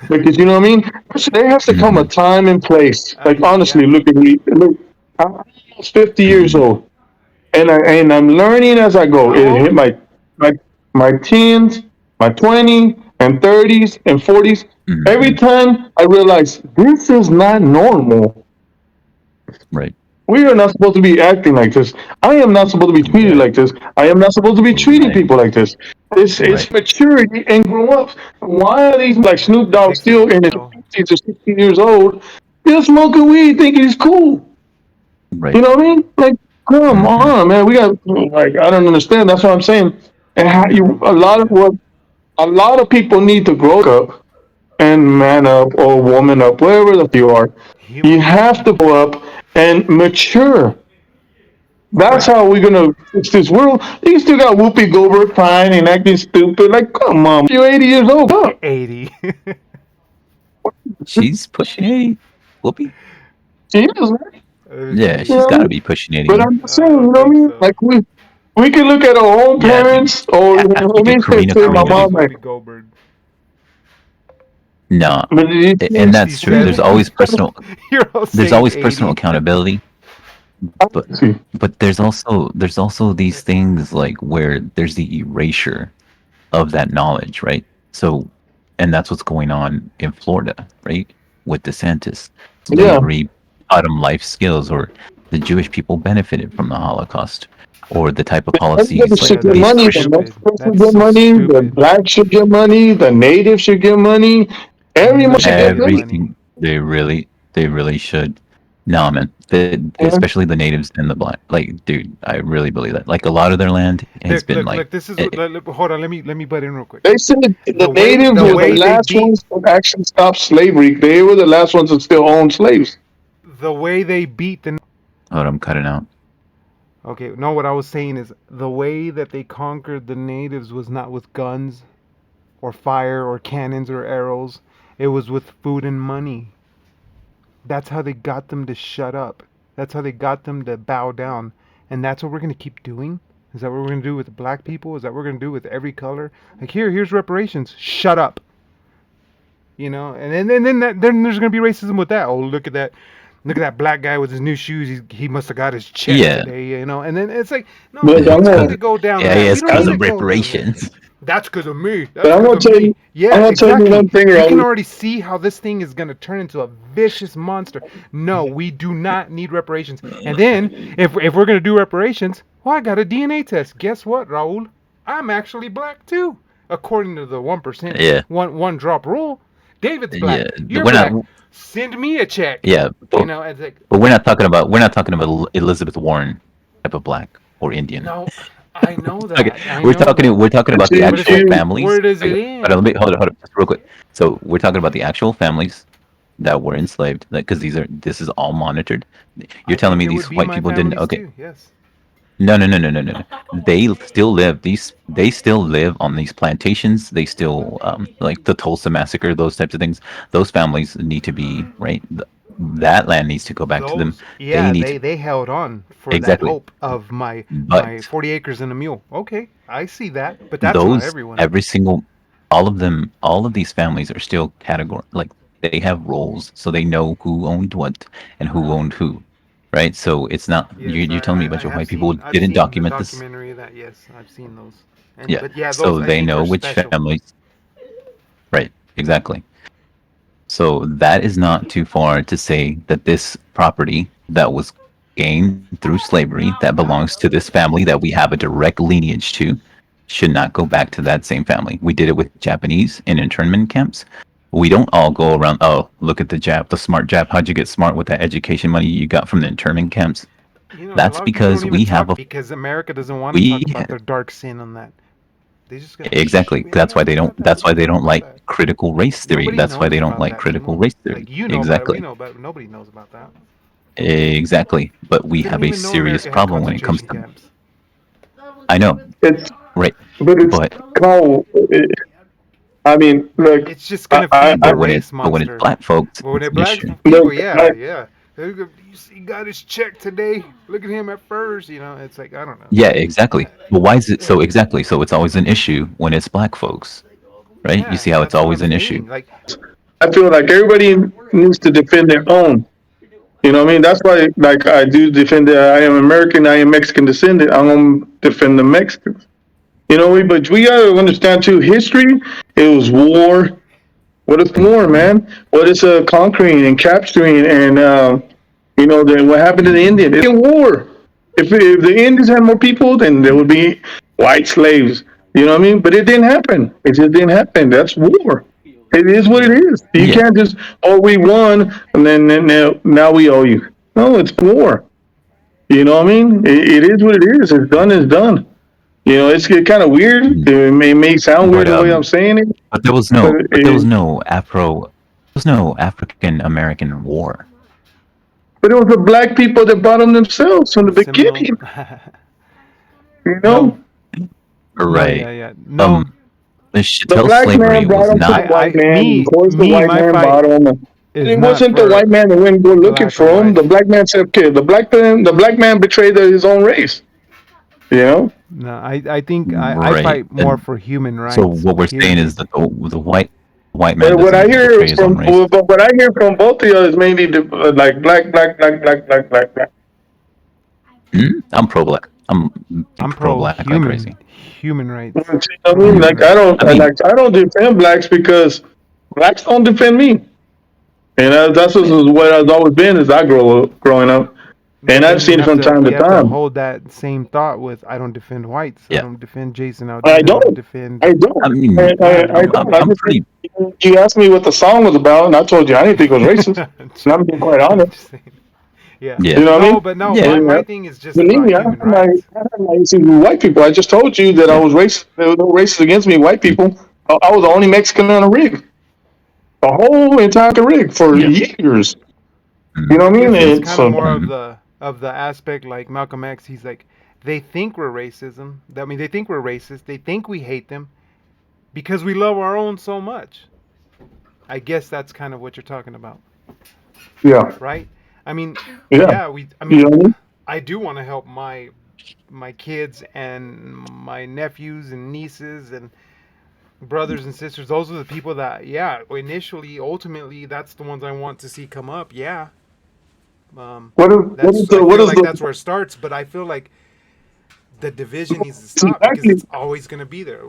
Because you know what I mean? There has to come a Hmm. time and place. Like Yeah. honestly, look at me. Look, I'm almost 50 years Hmm. old, and I'm learning as I go. How It hit old? my my teens, my 20s and 30s and 40s. Every Hmm. time I realize this is not normal. Right. We are not supposed to be acting like this. I am not supposed to be treated Right. like this. I am not supposed to be treating Right. people like this. It's Right. maturity and grow up. Why are these like Snoop It Dogg takes a still in his while. 50s or 60 years old, still smoking weed, thinking he's cool? Right. You know what I mean? Like, come Hmm. on, man. We got like I don't understand. That's what I'm saying. And how Good role you models. Yeah. a lot of people need to grow up and man up or woman up, wherever the you are. You Human. have to grow up and mature. That's Right. how we're gonna fix this world. You still got Whoopi Goldberg crying and acting stupid. Like, come on, you're 80 years old. Up. 80. She's pushing 80. Whoopi? She is, right? Yeah, You She. she's know what got I to mean? be pushing But 80. I'm just saying, I you don't know what I think mean? so. Like we can look at our own Yeah, dude. parents, or After let you me Karina say my How Karina, old is mom. dude. Like, Whoopi Goldberg? No, but did you and see? that's true. There's 67. always personal. You're all There's saying always personal 80. accountability, but See, there's also these things like where there's the erasure of that knowledge, right? So, and that's what's going on in Florida, right? With DeSantis, yeah. slavery taught him life skills, or the Jewish people benefited from the Holocaust, or the type of Everybody policies like should Yeah, get that's these money. The Christian. stupid. Mexicans should That's get so money. The stupid. blacks should get money. The natives should get money. Everyone should Nobody get gets money. money. Everything they really should. No, man. Yeah. Especially the natives and the black. Like, dude, I really believe that. Like, a lot of their land has Look, been look, like, look. This is eh, what. Hold on. Let me butt in real quick. They said the natives The were yeah. the way they last beat ones to actually stop slavery. They were the last ones that still owned slaves. the way they beat the. Hold on, I'm cutting out. Okay, no. What I was saying is the way that they conquered the natives was not with guns or fire or cannons or arrows. It was with food and money. That's how they got them to shut up. That's how they got them to bow down. And that's what we're going to keep doing? Is that what we're going to do with the black people? Is that what we're going to do with every color? Like, here's reparations. Shut up. You know? And then there's going to be racism with that. Oh, look at that. Look at that black guy with his new shoes. He must have got his check Yeah, today, you know? And then it's like, no, But we I'm don't need gonna, to go down yeah, that. We it's don't because need to of go down that. reparations. That's because of me. but That's I'm because gonna of tell me. you, I'm Yeah, gonna tell you exactly. one thing, You can Raul. already see how this thing is going to turn into a vicious monster. No, we do not need reparations. And then, if we're going to do reparations, well, I got a DNA test. Guess what, Raul? I'm actually black too, according to the 1%, Yeah, one drop rule. David's black. yeah. You're We're not. black. Send me a check. Yeah, You but know, it's like, but we're not talking about Elizabeth Warren type of black or Indian. no, I know Okay, that. I we're know talking that. we're talking But about the But it's actual like, families. where does it Okay, hold on, end? let me hold on, just real quick. So we're talking about the actual families that were enslaved, because this is all monitored. I You're telling think me it would these be white my people didn't? families Okay, too. Yes. no, no, no, no, no, no, no. They still live. They still live on these plantations. They still like the Tulsa massacre, those types of things. Those families need to be right. That land needs to go back to them. Those, They yeah, need to they held on for that exactly. hope of my But 40 acres and a mule. Okay, I see that, but that's not those everyone. every single all of them, all of these families are still category like they have roles, so they know who owned what and who owned who, right? So it's not Yes, you're telling me a I bunch of have white people seen I've didn't seen the document this. documentary of that. Yes, I've seen those. And Yeah, but yeah, those so I they think know are which special. families. Right, exactly. So that is not too far to say that this property that was gained through slavery that belongs to this family that we have a direct lineage to should not go back to that same family. We did it with Japanese in internment camps. We don't all go around, oh, look at the Jap, the smart Jap. How'd you get smart with that education money you got from the internment camps? You know, a That's lot of people don't because even we have talk a because America doesn't want to we talk about their dark sin on that. They just go, shh, exactly. we don't That's why talk they don't. about that. We That's why don't they talk don't about like that. critical race theory. Nobody That's why knows they don't about like that, critical Timo. race Like theory. you know about it, we Exactly. know about it, but nobody knows about that. Exactly. But we They don't have a even know serious America had problem when it comes concentration to. camps. I know, it's right? but it's But how. I mean, look, It's just gonna I feed the when race it's monster. black folks, But when it's it an black issue. people, look, yeah, like, yeah. You see, he got his check today. Look at him at first. You know, it's like I don't know. Yeah, exactly. But why is it so? Exactly. So it's always an issue when it's black folks, right? You Yeah, see how it's that's what always I'm an issue. saying. Like, I feel like everybody needs to defend their own. You know what I mean? That's why, like, I do defend. I am American. I am Mexican descendant. I'm gonna defend the Mexicans. You know, but we gotta understand too. History. It was war. What is war, Hmm. man? What is conquering and capturing and you know, then what happened to the Indian? It's in war. If the Indians had more people, then there would be white slaves. You know what I mean? But it didn't happen. It just didn't happen. That's war. It is what it is. You Yeah, can't just, oh, we won, and then now we owe you. No, it's war. You know what I mean? It is what it is. It's done. It's done. You know, it's kind of weird. mm. It may sound weird but the way I'm saying it, but there was but no African American war. But it was the black people that brought them themselves from the Seminole. beginning. You No. know, Right. No, yeah. No. The the Chattel black slavery man brought was them to not. the white man. And of course, the white My man fight brought them. And is it not wasn't the for white man that went go looking black for or him. white. The black man said, "Okay, the black man betrayed his own race." You know. No, I think I Right. fight more And for human rights. so what we're saying period. is that the white man But what I doesn't hear betray is his own from race. but what I hear from both of you is mainly like black. I'm pro black. I'm pro pro black like human crazy. human rights. You know what I mean, Human like rights. I mean, I don't defend blacks because blacks don't defend me, and that's what I've always been as I growing up, and But I've then you seen it have from to time to time. hold that same thought with I don't defend whites. I yeah. don't defend Jason I Aldean. I don't don't, defend I don't, I mean, I Natalie. don't. I I'm just pretty. you asked me what the song was about, and I told you I didn't think it was racist. And I'm being quite honest. Just saying. Yeah. Yeah. You know what I No, mean? but no, Yeah. my thing is just Believe about me, human rights. I have my issues with white people. I just told you that I Yeah. was racist. There was no racist against me. White people. I was the only Mexican on a rig, the whole entire rig for Yeah. years. Mm. You know what I I mean? guess it's And kind of so, more Mhm. of the aspect like Malcolm X. He's like, they think we're racism. I mean, they think we're racist. They think we hate them because we love our own so much. I guess that's kind of what you're talking about, yeah, right? I mean, yeah. yeah, we. I You mean, know what I mean? I do want to help my kids and my nephews and nieces and brothers and sisters. Those are the people that, yeah, initially, ultimately, that's the ones I want to see come up. Yeah, that's. I What feel is like the that's where it starts, but I feel like the division needs to it's stop because exactly it's always going to be there.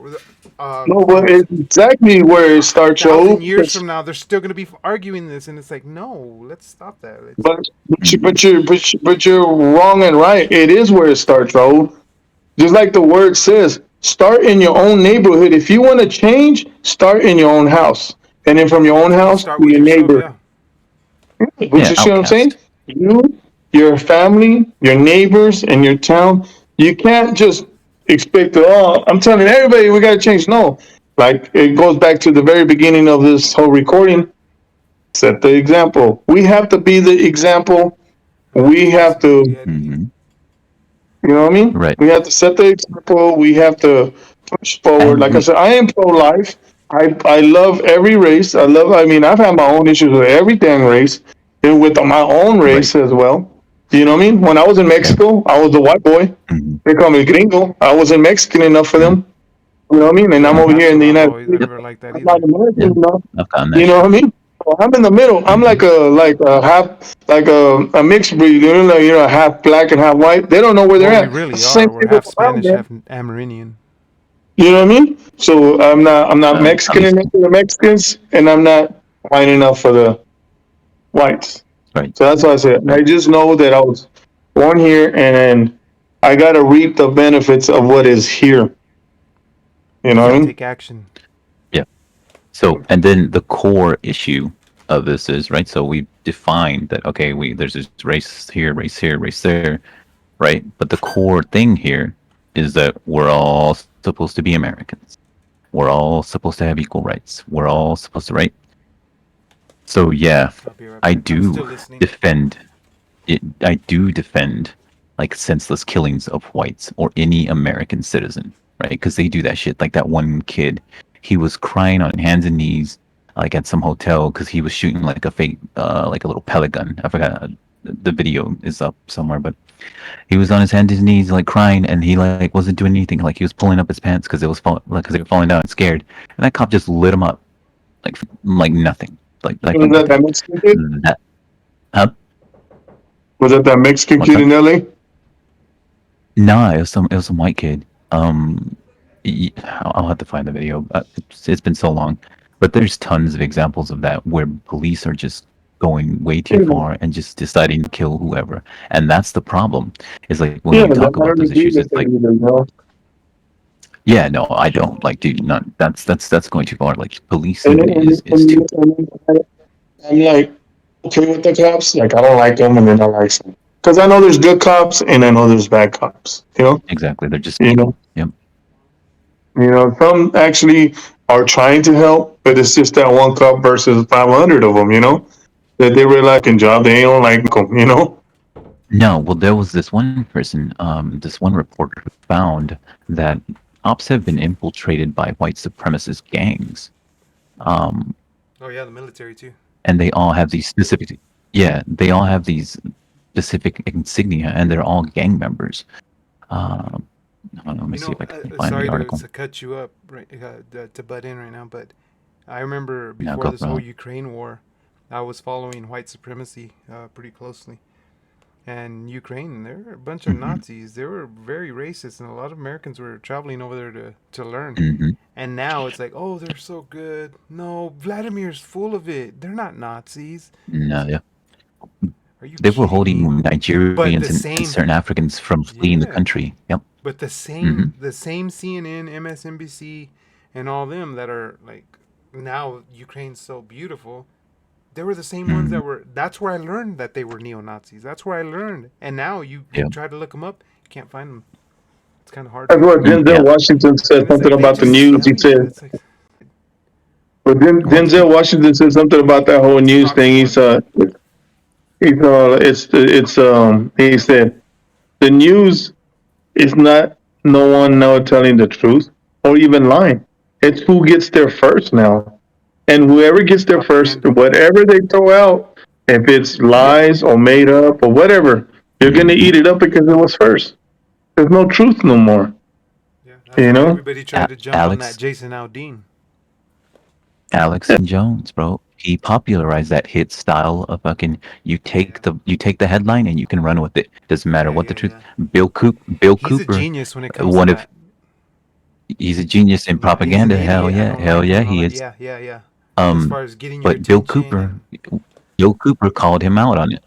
no, but it's exactly where it A starts, thousand Joe. years from now, they're still going to be arguing this, and it's like, no, let's stop that. Let's. Mhm. But you're wrong and right. It is where it starts, Joe. Just like the word says, start in your own neighborhood. If you want to change, start in your own house, and then from your own You house start to with your yourself, neighbor. yeah. Which Yeah. you see what I'm saying? Outcast. You, your family, your neighbors, and your town. You can't just expect to, oh, I'm telling everybody we got to change. No. Like it goes back to the very beginning of this whole recording. Set the example. We have to be the example. We have to, Hmm. you know what I mean? Right. We have to set the example. We have to push forward. And Like I we. said, I am pro life. I love every race. I mean, I've had my own issues with every damn race and with my own Right. race as well. You know what I mean? When I was in Yeah. Mexico, I was the white boy. Hmm. They call me gringo. I wasn't Mexican enough for Hmm. them. You know what I mean? And I'm Yeah, over here that's in what the I've United always. I States. Yep. never liked that I'm not either. American Yeah. enough. I've gotten that You know shit. what I mean? So I'm in the middle. I'm Hmm. like a half like a mixed breed. You know, half black and half white. They don't know where they're Well, we at. really It's the are. same We're thing with half the brown Spanish, man. half Amerindian. You know what I mean? So I'm not At Mexican least. enough for the Mexicans, and I'm not white enough for the whites. Right. So that's why I said I Right. just know that I was born here, and I gotta reap the benefits of what is here. You know what I Gotta mean? take action. Yeah. So, and then the core issue of this is right. So we defined that okay, there's this race here, race there, right? But the core thing here is that we're all supposed to be Americans. We're all supposed to have equal rights. We're all supposed to, right? So yeah, I'll be right I back. I'm still do listening. defend it. I do defend like senseless killings of whites or any American citizen, right? Because they do that shit. Like that one kid, he was crying on hands and knees, like at some hotel because he was shooting like a fake, like a little pellet gun. I forgot. The video is up somewhere, but he was on his hands and knees, like crying, and he like wasn't doing anything. Like he was pulling up his pants because it was like because they were falling down and scared. And that cop just lit him up, like nothing, like Was that nothing. Mexican kid? That, huh? Was that Mexican What's kid that? in LA? Nah, it was some white kid. I'll have to find the video. It's been so long, but there's tons of examples of that where police are just going way too far and just deciding to kill whoever, and that's the problem. Is like when Yeah, we talk I about don't those agree issues, with it's that like, either, bro. yeah, no, I don't like, dude. Not that's going too far. Like And, policing and, is too. I'm like okay with the cops. Like I don't like them, and then I like them because I know there's good cops and I know there's bad cops. Exactly. They're just You people. know, Yep. some actually are trying to help, but it's just that one cop versus 500 of them. that they really like a job. They don't like them, you know. No, well, there was this one person, this one reporter who found that ops have been infiltrated by white supremacist gangs, um, Oh yeah, the military too. and they all have these specific, yeah, they all have these specific insignia, and they're all gang members. Um, hold on, let me You see know, if I can find sorry the article. to cut you up, right? To butt in right now, but I remember Yeah, before go, this whole bro. Ukraine war, I was following white supremacy pretty closely. And Ukraine, they're a bunch of Hmm. Nazis. They were very racist, and a lot of Americans were traveling over there to learn. Hmm. And now it's like, oh, they're so good. No, Vladimir's full of it. They're not Nazis. No, It's like, yeah, are you they were kidding holding me? But Nigerians the and same, certain Africans from fleeing the yeah. country. Yep. But Hmm. the same CNN, MSNBC, and all them that are like now Ukraine's so beautiful. They were the same ones Hmm. that were. That's where I learned that they were neo Nazis. That's where I learned. And now you Yeah. try to look them up, you can't find them. It's kind of hard. That's what Yeah. Denzel Washington said And it's something like they about the just news. He sell you. said, It's like but go on, Denzel speak. Washington said something about that whole news Talk thing. some more. He said the news is not no one now telling the truth or even lying. It's who gets there first now. And whoever gets there first, Propaganda. whatever they throw out, if it's Yep. lies or made up or whatever, you're gonna Hmm. eat it up because it was first. There's no truth no more. Yeah, that's You why know? everybody tried to jump on that Alex Jason Aldean. Alex and Jones, bro. He popularized that hit style of fucking Yeah, you take the headline and you can run with it. Doesn't matter yeah, what the yeah, truth. yeah. Bill He's a Cooper, genius when it comes to one of that. he's a genius in But he's an propaganda. idiot. I don't Hell like him yeah, and all he that. is. Yeah, yeah, yeah. As Um, far as getting your but attention and Bill Cooper called him out on it.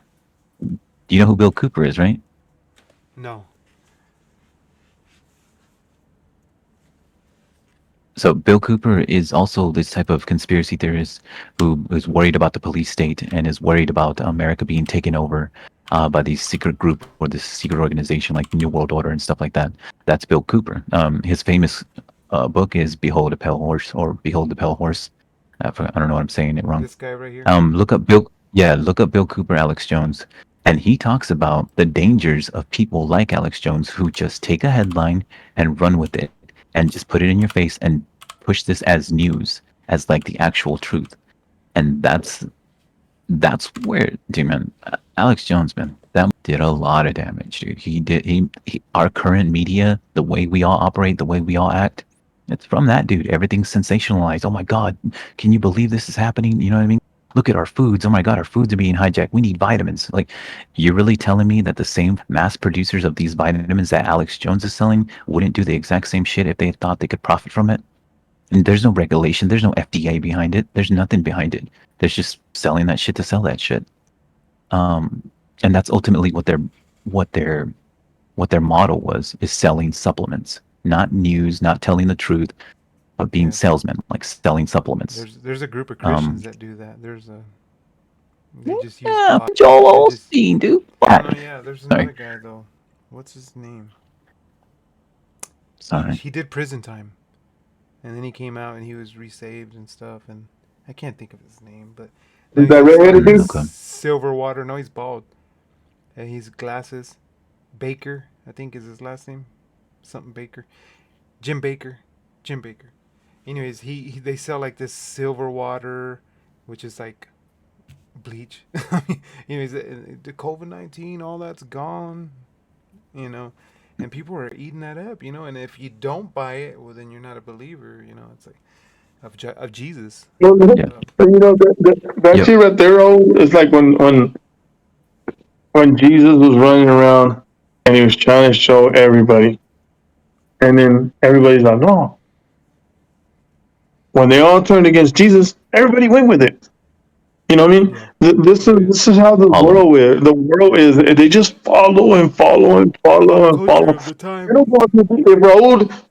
Do you know who Bill Cooper is, right? no. So Bill Cooper is also this type of conspiracy theorist who is worried about the police state and is worried about America being taken over by these secret group or this secret organization like New World Order and stuff like that. That's Bill Cooper. His famous book is Behold a Pale Horse or Behold the Pale Horse. I don't know what I'm saying it wrong. This guy right here. Look up Bill. Yeah, look up Bill Cooper, Alex Jones, and he talks about the dangers of people like Alex Jones who just take a headline and run with it and just put it in your face and push this as news, as like the actual truth. And that's where, dude, man, Alex Jones, man, that did a lot of damage, dude. Our current media, the way we all operate, the way we all act, it's from that dude. Everything's sensationalized. Oh my God, can you believe this is happening? You know what I mean? Look at our foods. Oh my God, our foods are being hijacked. We need vitamins. Like, you're really telling me that the same mass producers of these vitamins that Alex Jones is selling wouldn't do the exact same shit if they thought they could profit from it? And there's no regulation. There's no FDA behind it. There's nothing behind it. There's just selling that shit to sell that shit. Um, and that's ultimately what their what their model was, is selling supplements, not news, not telling the truth, but being Yeah. salesmen, like selling supplements. There's a group of Christians Um, that do that. They just use yeah, God. They Joel just Osteen, dude. no, no, yeah. There's Sorry, another guy though. What's his name? sorry. He did prison time, and then he came out and he was resaved and stuff. And I can't think of his name, but now Is he's that like redheaded selling dude? Okay. silver water. No, he's bald, and he's glasses. Baker, I think is his last name. Something Baker. Jim Baker. Jim Baker. Anyways, they sell like this silver water, which is like bleach. Anyways, the COVID-19, all that's gone, you know, and people are eating that up, you know. And if you don't buy it, well, then you're not a believer, you know. It's like of Jesus. Well, Yeah. you know that Yep. shit right there. It's like when Jesus was running around and he was trying to show everybody, and then everybody's like, no. When they all turned against Jesus, everybody went with it. You know what I mean? Yeah. Yeah. This is how the All of them. world is. The world is they just follow and follow and Pop follow and culture follow. of the They time. don't want to if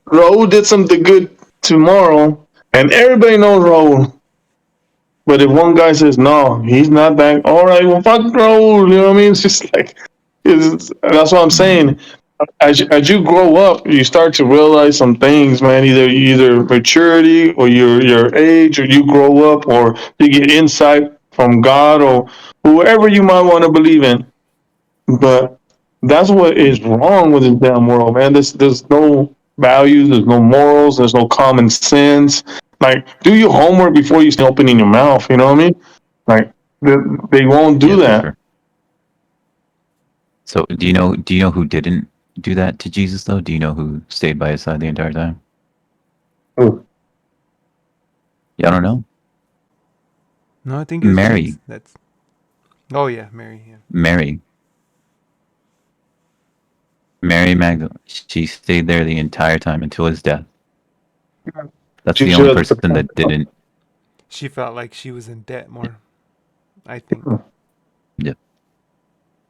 Raul did something good tomorrow, and everybody knows Raul. But if one guy says no, he's not that. All right, well, fuck Raul. You know what I mean? It's just like that's what I'm Mhm. saying. As you grow up, you start to realize some things, man. Either maturity or your age, or you grow up, or you get insight from God or whoever you might want to believe in. But that's what is wrong with this damn world, man. There's no values, there's no morals, there's no common sense. Like, do your homework before you start opening your mouth. You know what I mean? Like, they, they won't do Yeah, for that. sure. So do you know who didn't do that to Jesus though? Do you know who stayed by his side the entire time? Ooh. Yeah, I don't know. No, I think it was Mary. James. That's. Oh yeah, Mary. Yeah. Mary. Mary Magdalene. She stayed there the entire time until his death. That's She the only just person that didn't. She felt like she was in debt more. I think. Yeah.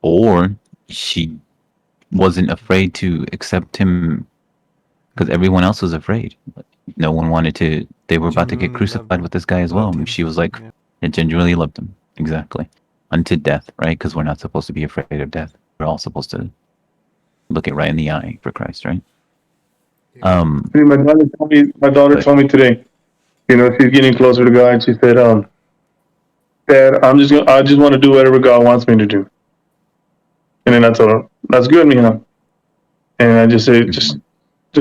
Or she wasn't afraid to accept him because everyone else was afraid. No one wanted to. They were about to get Genuinely loved crucified him. with this guy as well. Loved And him. she was like, Yeah. it genuinely loved him. Exactly. Unto death, right? Because we're not supposed to be afraid of death. We're all supposed to look it right in the eye for Christ, right? See, my daughter But told me today, you know, she's getting closer to God. She said, Dad, I just want to do whatever God wants me to do. And then I told her, that's good, Mija. And I just said, just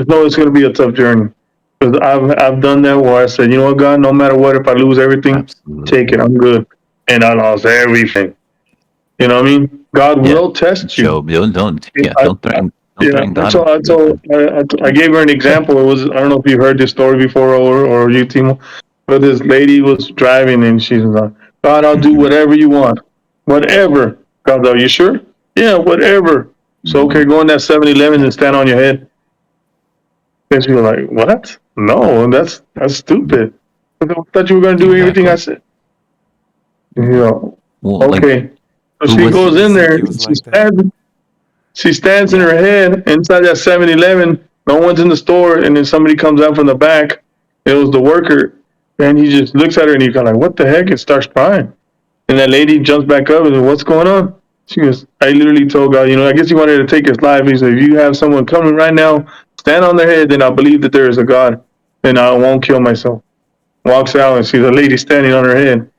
know it's going to be a tough journey. Because I've done that where I said, you know what, God, no matter what, if I lose everything, take absolutely. it. I'm good. And I lost everything. You know what I mean? God Yeah. will test you. Job, don't yeah, I, don't yeah, threaten God with I gave her an example. It was, I don't know if you heard this story before or you, Timo, but this lady was driving and she's like, God, I'll do Mhm. whatever you want. Whatever. God, are you sure? Yeah, whatever. So, okay, go in that 7-Eleven Yeah. and stand on your head. And she was like, what? No, that's Yeah. stupid. I thought you were going to do everything I Exactly. said. You know, Well, like, okay. So who she was goes Even in there. Ezekiel was like that. She stands in yeah. her head inside that 7-Eleven. No one's in the store, and then somebody comes out from the back. It was the worker, and he just looks at her, and he's kind of like, "What the heck?" And starts crying. And that lady jumps back up and says, "What's going on?" She goes, "I literally told God, you know, I guess he wanted to take his life." He said, "If you have someone coming right now, stand on their head, then I'll believe that there is a God, and I won't kill myself." Walks out and sees a lady standing on her head.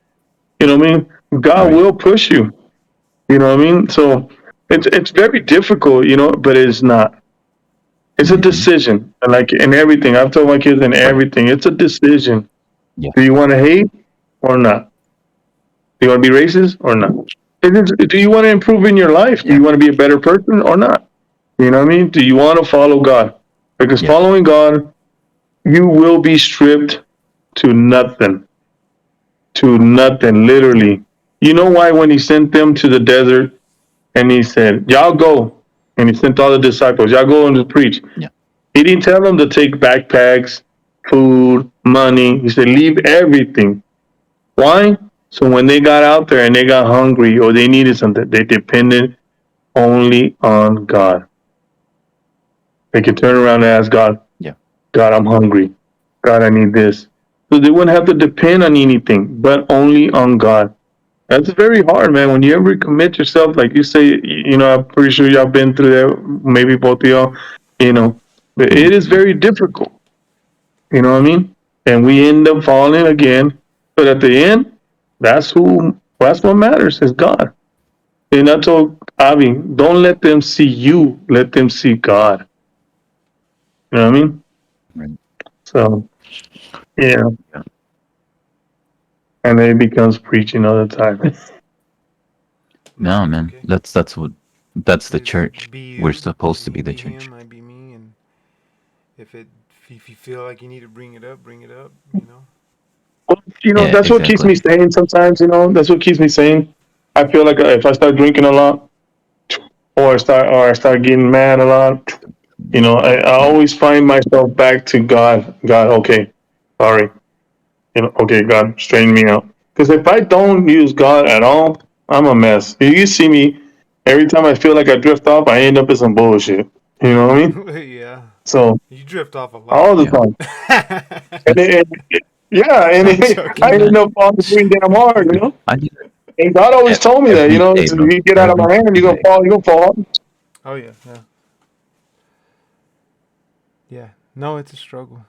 You know what I mean? God Right. will push you. You know what I mean? So it's very difficult, you know, but it's not. It's a Hmm. decision. And like in everything, I've told my kids in Right. everything, it's a decision. Yeah. Do you want to hate or not? Do you want to be racist or not? Do you want to improve in your life? Do Yeah. you want to be a better person or not? You know what I mean? Do you want to follow God? Because Yeah. following God, you will be stripped to nothing. To nothing, literally. You know why when he sent them to the desert and he said, y'all go. And he sent all the disciples, y'all go and preach. Yeah. He didn't tell them to take backpacks, food, money. He said, leave everything. Why? So when they got out there and they got hungry or they needed something, they depended only on God. They could turn around and ask God, Yeah. God, I'm hungry. God, I need this. So they wouldn't have to depend on anything, but only on God. That's very hard, man. When you ever commit yourself, like you say, you know, I'm pretty sure y'all been through that, maybe both of y'all, you know, but it is Mhm. very difficult. You know what I mean? And we end up falling again. But at the end, that's what matters is God. And I told Avi, don't let them see you, let them see God. You know what I mean? Right. So yeah. Yeah. And then it becomes preaching all the time. No, No, it's man. okay. That's the Just church. be We're you. supposed to be He the be church. him. I be me. And if you feel like you need to bring it up, bring it up. You know. Well, you know, Yeah, that's what keeps exactly. me sane sometimes, you know, that's what keeps me sane. I feel like if I start drinking a lot or I start getting mad a lot, you know, I Yeah. always find myself back to God. God, okay, sorry. You know, okay, God, straighten me out. Because if I don't use God at all, I'm a mess. You see me, every time I feel like I drift off, I end up in some bullshit. You know what I mean? Yeah. So, You drift off a lot. all the Yeah. time. And, That's yeah, and I'm yeah, I joking. end man. up falling pretty damn hard, you know? I do that And God always told me that, you know, every if day, bro. you get out of Every my hand, single day. you're gonna fall. Oh yeah, yeah, yeah. No, it's a struggle.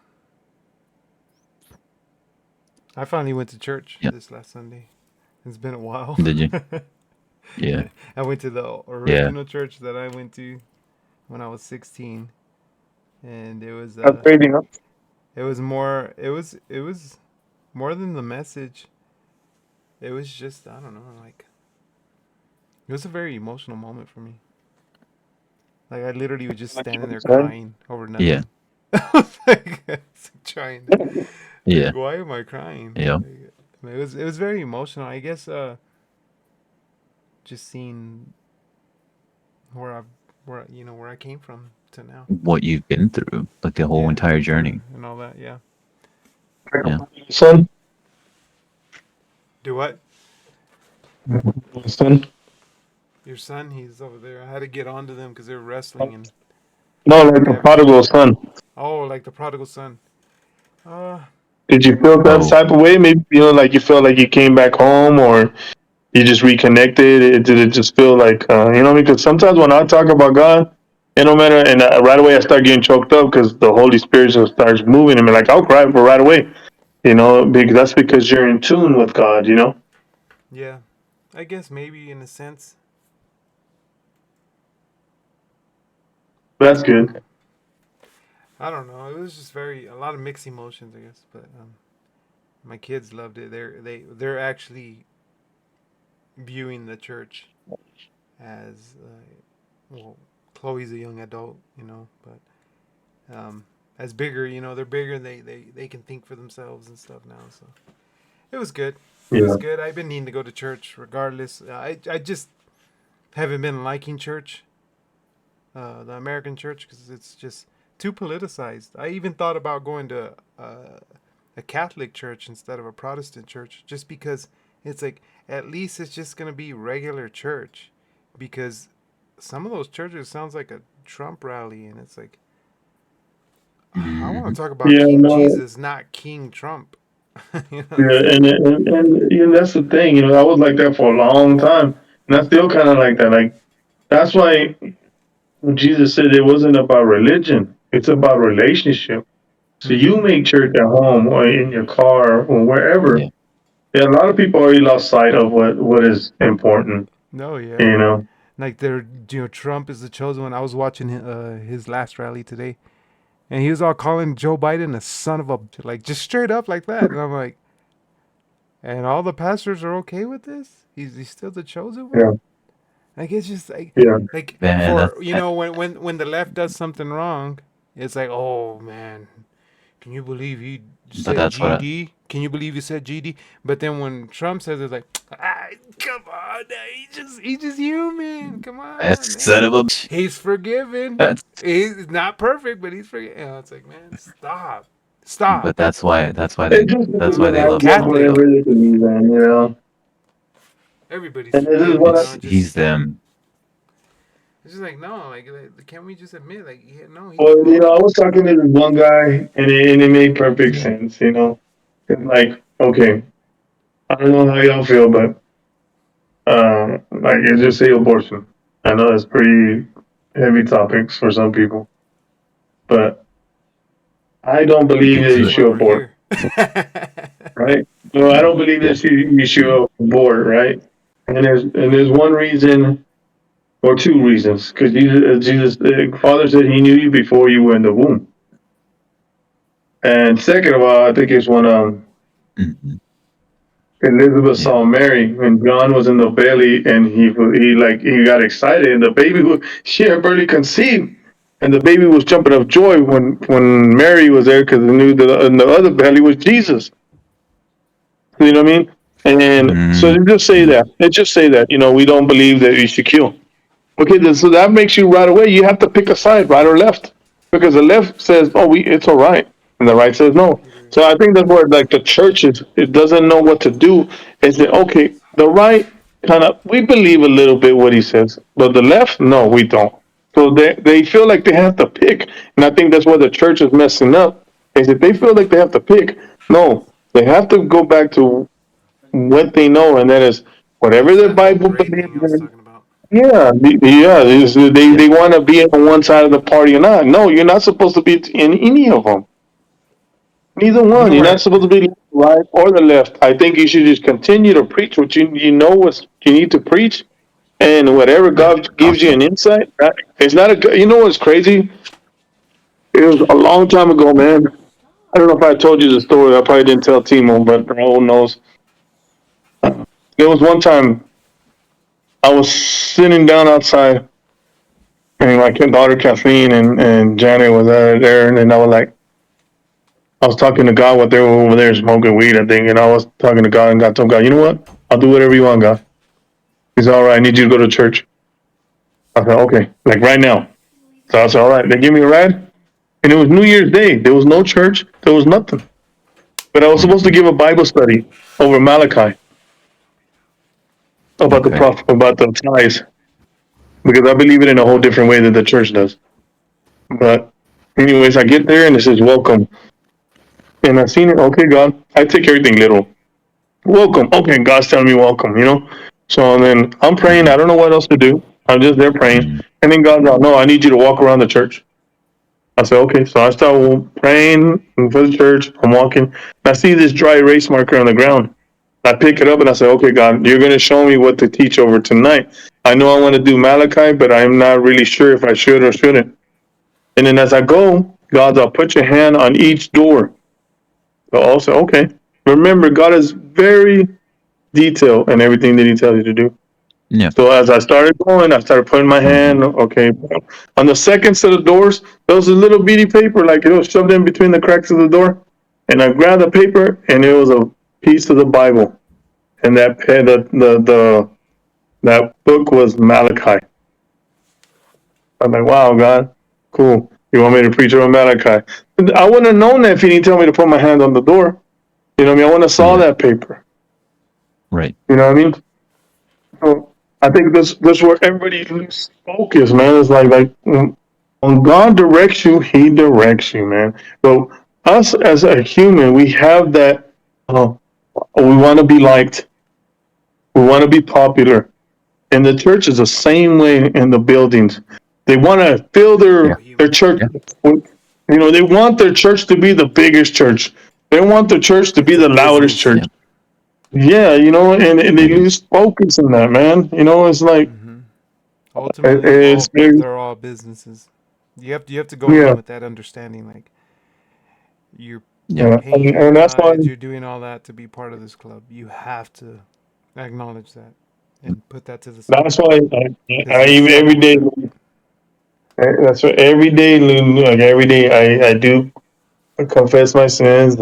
I finally went to church Yeah. this last Sunday. It's been a while. Did you? Yeah. I went to the original church that I went to when I was 16, and That's crazy, huh? it was more than the message. It was just, I don't know, like, it was a very emotional moment for me. Like, I literally was just standing there crying over nothing. Yeah. I was like, trying to, Yeah. like, why am I crying? Yeah. Like, I mean, it was very emotional. I guess just seeing where I came from to now. What you've been through, like the whole Yeah, entire journey. and all that. Yeah. Yeah. Son, Do what? son. Your son? He's over there. I had to get onto them because they're wrestling and No, like the prodigal son. like the prodigal son. Uh, Did you feel that Oh. type of way? Maybe like you felt like you came back home, or you just reconnected. Did it just feel like Because sometimes when I talk about God, no matter, and right away I start getting choked up because the Holy Spirit just starts moving, and like I'll cry for right away. Because that's because you're in tune with God. yeah. I guess maybe in a sense. That's good. I don't know. It was just a lot of mixed emotions, I guess. But my kids loved it. They're actually viewing the church as well. Chloe's a young adult, but as bigger, they're bigger. They can think for themselves and stuff now. So it was good. It was good. I've been needing to go to church regardless. I just haven't been liking church, the American church, because it's just too politicized. I even thought about going to a Catholic church instead of a Protestant church, just because it's like at least it's just gonna be regular church, because some of those churches sounds like a Trump rally, and it's like I want to talk about Yeah, King no, Jesus, not King Trump. yeah, and that's the thing. I was like that for a long time, and I still kind of like that. Like that's why when Jesus said it wasn't about religion; it's about relationship. So you make church at home or in your car or wherever. Yeah. Yeah, a lot of people already lost sight of what is important. No, yeah. You know. Like Trump is the chosen one. I was watching his last rally today, and he was all calling Joe Biden a son of a, like, just straight up like that. And I'm like, and all the pastors are okay with this? He's still the chosen one? Yeah. Like, it's just like Yeah. Man, for when the left does something wrong, it's like, oh man, can you believe he but said that's what GD? Can you believe he said GD? But then when Trump says it, it's like, come on, he's just human. Come on, son man. of a bitch. He's forgiven. That's He's not perfect, but he's forgiven. It's like, man, stop. but that's why It they just that's why they Like love reminds me of him. Catholic, whatever they believe in. everybody's And this is forgiven. what He's them. It's just like, no, like, can we just admit, like, yeah, no, he's Well, wrong. I was talking to this one guy, and it made perfect sense. It's like, okay, I don't know how y'all feel, but like, it's just say abortion. I know that's pretty heavy topics for some people, but I don't believe that you That's why should we're abort, here. right? No, I don't believe that you should abort, right? And there's one reason or two reasons, because the Father said He knew you before you were in the womb. And second of all, I think it's when Mhm. Elizabeth Yeah. saw Mary when John was in the belly, and he got excited, and the baby she had barely conceived, and the baby was jumping of joy when Mary was there because they knew that in the other belly was Jesus. You know what I mean? And so they just say that. They just say that we don't believe that you should kill. Okay, so that makes you right away. You have to pick a side, right or left, because the left says, "Oh, it's all right," and the right says no. So I think that's where like the church it doesn't know what to do. Is that okay? The right kind of we believe a little bit what he says, but the left, no, we don't. So they feel like they have to pick, and I think that's where the church is messing up. Is that they feel like they have to pick? No, they have to go back to what they know, and that is whatever the That whole Bible gray believes thing I was in. talking about. Yeah, they want to be on one side of the party or not. No, you're not supposed to be in any of them. Neither one. know You're where not supposed to be right or the left. I think you should just continue to preach what you know what you need to preach, and whatever Yeah. God gives you Awesome. an insight. It's not a. You know what's crazy? It was a long time ago, man. I don't know if I told you the story. I probably didn't tell Timo, but Raul knows. There was one time I was sitting down outside, and my daughter Kathleen and Janet was there, and then I was talking to God while they were over there smoking weed, I think, and I was talking to God, and God told God, you know what? I'll do whatever you want, God. He's all right. I need you to go to church. I said, okay, like right now. So I said, all right. They give me a ride, and it was New Year's Day. There was no church. There was nothing. But I was supposed to Hmm. give a Bible study over Malachi about the Okay. prophet, about the tithes, because I believe it in a whole different way than the church does. But anyways, I get there and it says welcome, and I seen it. Okay, God, I take everything little. Welcome. Okay, God's telling me welcome. So then I'm praying. I Hmm. don't know what else to do. I'm just there praying, Hmm. and then God's like, no, I need you to walk around the church. I said, okay. So I start praying for the church. I'm walking. And I see this dry erase marker on the ground. I pick it up and I say, okay, God, you're going to show me what to teach over tonight. I know I want to do Malachi, but I'm not really sure if I should or shouldn't. And then as I go, God, I'll put your hand on each door. So I'll say, okay. Remember, God is very detailed in everything that He tells you to do. Yeah. So as I started going, I started putting my Hmm. hand, okay. On the second set of doors, there was a little bitty paper, like it was shoved in between the cracks of the door. And I grabbed the paper, and it was a piece of the Bible. And that book was Malachi. I'm like, wow, God, cool. You want me to preach on Malachi? I wouldn't have known that if you didn't tell me to put my hand on the door. You know what I mean? I wouldn't have saw Yeah. that paper. Right. You know what I mean? So I think this where everybody loses focus, man. It's like when God directs you, He directs you, man. So us as a human, we have that. Uh, we want to be liked. We want to be popular. And the church is the same way in the buildings. They want to fill Yeah. their church. Yeah. They want their church to be the biggest church. They want the church to be it's a the loudest business. church. Yeah. Yeah, and they It lose is. focus in that, man. It's like Hmm. Ultimately, it's very, they're all businesses. You have to go in yeah, with that understanding. Like you're Yeah. yeah, paying your and that's why, tithes, you're doing all that to be part of this club. You have to acknowledge that and put that to the side that's why because I you even every struggle with day. that. That's what every day, like every day, I do confess my sins,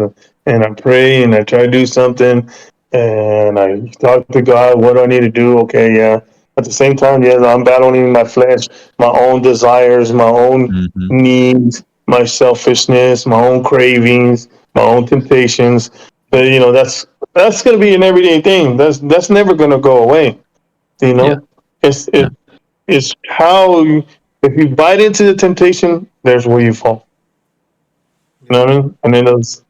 and I pray and I try to do something, and I talk to God. What do I need to do? Okay, yeah. At the same time, yes, I'm battling my flesh, my own desires, my own Hmm. needs, my selfishness, my own cravings, my own temptations. But, that's gonna be an everyday thing. That's never gonna go away. You Yeah. know, it's Yeah. it, it's how if you bite into the temptation, there's where you fall. You Yep. know what I mean? And then those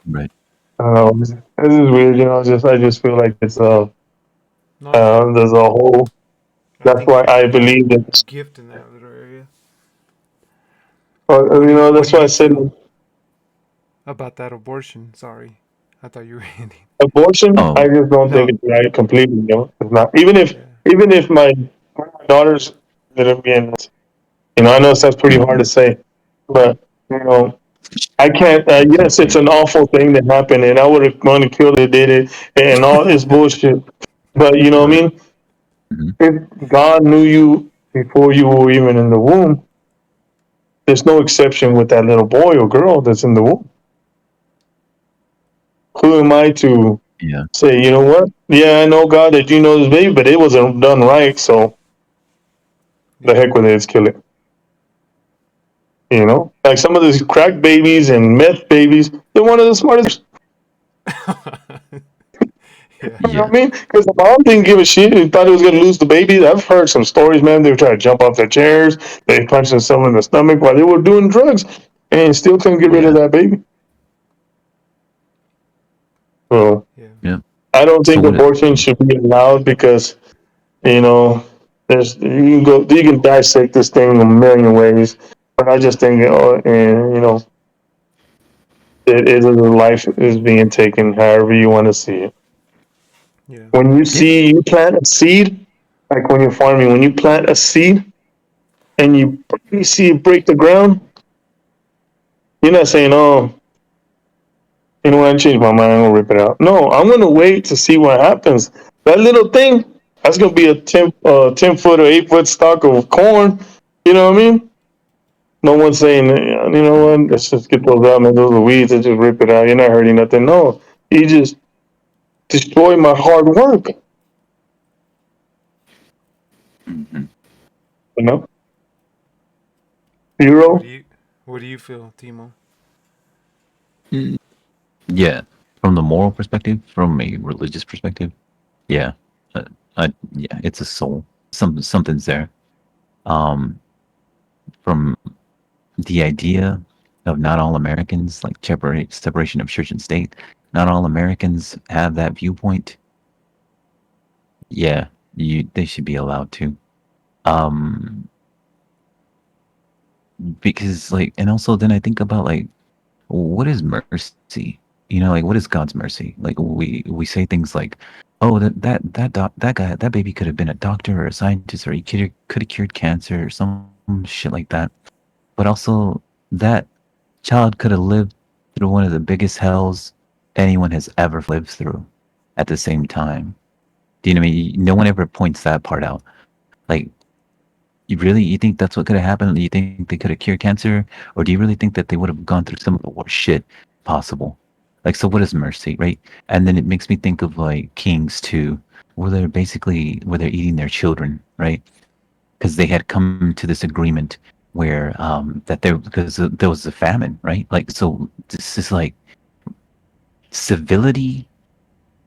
Right. this is weird, I just feel like No, it's good. there's a whole. I That's think why you I have believe a that. gift in that little area. What That's do why I you said feel about that abortion? Sorry, I thought you were ending. abortion. I Oh. just don't think No, it's right completely. It's not. yeah. Even if my daughters didn't being, I know that's pretty hard Hmm. to say, but I can't. Yes, it's Exactly. an awful thing that happened, and I would have gone to kill they did it, and all this bullshit. But you know what I Right. mean? Hmm. If God knew you before you were even in the womb, there's no exception with that little boy or girl that's in the womb. Who am I to Yeah. say, you know what? Yeah, I know God that you know this baby, but it wasn't done right, so the Yeah. heck with it, let's kill it. Like some of these crack babies and meth babies, they're one of the smartest. Yeah. You know Yeah. what I mean? Because the mom didn't give a shit and thought he was going to lose the baby. I've heard some stories, man. They were trying to jump off their chairs. They punched themselves in the stomach while they were doing drugs and still couldn't get rid of Yeah. that baby. So Yeah. Yeah. I don't So think what? abortion should be allowed because, you know, you can dissect this thing a million ways. But I just think, It is a life is being taken however you want to see it. Yeah. When you Yeah. see you plant a seed, like when you're farming, when you plant a seed and you see it break the ground, you're not saying, "Oh, you know what? I changed my mind. I'm gonna rip it out." No, I'm gonna wait to see what happens. That little thing, that's gonna be a 10 foot or 8 foot stalk of corn. You know what I mean? No one's saying, you know what? Let's just get those out, man. Those are weeds. Let's just rip it out. You're not hurting nothing. No, you just destroy my hard work. Mhm. You know, What do zero. you What do you feel, Timo? Mm, Yeah. From the moral perspective, from a religious perspective, yeah. Uh, yeah, it's a soul. Something's there. Um, from the idea of not all Americans, like separation of church and state, not all Americans have that viewpoint. Yeah, they should be allowed to. Um, because like, and also then I think about like, what is mercy? You know, like what is God's mercy? Like we say things like, oh, that guy, that baby could have been a doctor or a scientist, or he could have cured cancer or some shit like that. But also that child could have lived through one of the biggest hells anyone has ever lived through at the same time. Do you know what I mean? No one ever points that part out. Like, you think that's what could have happened? Do you think they could have cured cancer? Or do you really think that they would have gone through some of the worst shit possible? Like, so what is mercy, right? And then it makes me think of like Kings too, where they're eating their children, right? Because they had come to this agreement where that there because there was a famine, right? Like, so this is like civility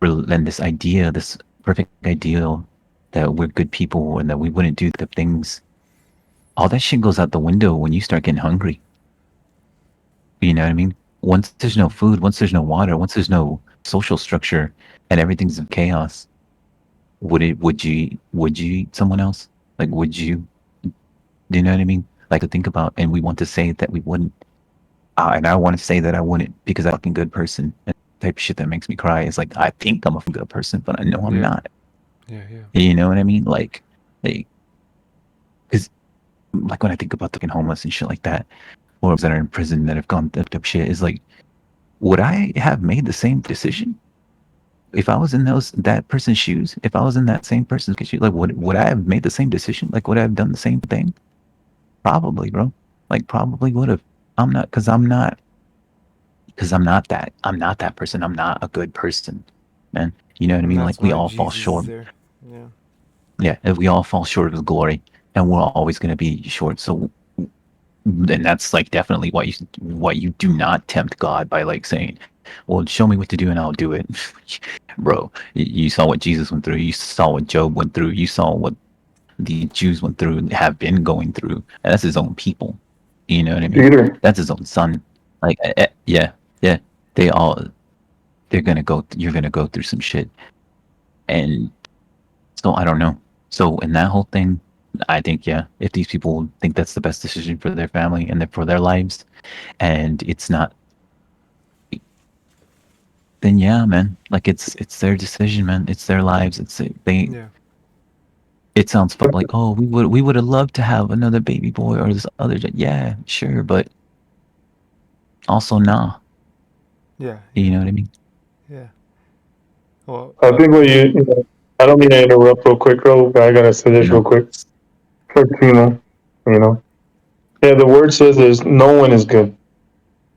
and this idea, this perfect ideal that we're good people and that we wouldn't do the things. All that shit goes out the window when you start getting hungry. You know what I mean? Once there's no Hmm. food, once there's no water, once there's no social structure, and everything's in chaos, would you eat someone else? Like, would you? Do you know what I mean? Like to think about, and we want to say that we wouldn't, and I want to say that I wouldn't because I'm a fucking good person. And the type of shit that makes me cry is like I think I'm a good person, but I know I'm Yeah. not. Yeah. Yeah. You know what I mean? Like, because like when I think about the fucking homeless and shit like that, or that are in prison that have gone through up shit, is like, would I have made the same decision if I was in that person's shoes? If I was in that same person's shoes, like, would I have made the same decision? Like, would I have done the same thing? Probably, bro. Like, probably would have. I'm not, because I'm not that person. I'm not a good person, man. You know what I And mean? that's Like we why all fall Jesus is short. there. Yeah. Yeah, if we all fall short of his glory, and we're always going to be short. So, and that's like definitely why you do not tempt God by like saying, "Well, show me what to do and I'll do it." Bro, you saw what Jesus went through. You saw what Job went through. You saw what the Jews went through and have been going through. And that's his own people. You know what I mean? Peter. That's his own son. Like, yeah, yeah. They all they're gonna go. You're gonna go through some shit, and so I don't know. So in that whole thing, I think yeah, if these people think that's the best decision for their family and for their lives, and it's not, then yeah, man, like it's their decision, man. It's their lives. They. Yeah. It sounds like, oh, we would have loved to have another baby boy or this other. Yeah, sure, but also nah. Yeah. You Yeah. know what I mean? Yeah. Well. I think what you know, I don't mean to interrupt real quick, bro, but I gotta say this real No. quick for Timo. You know, yeah, the word says there's no one is good,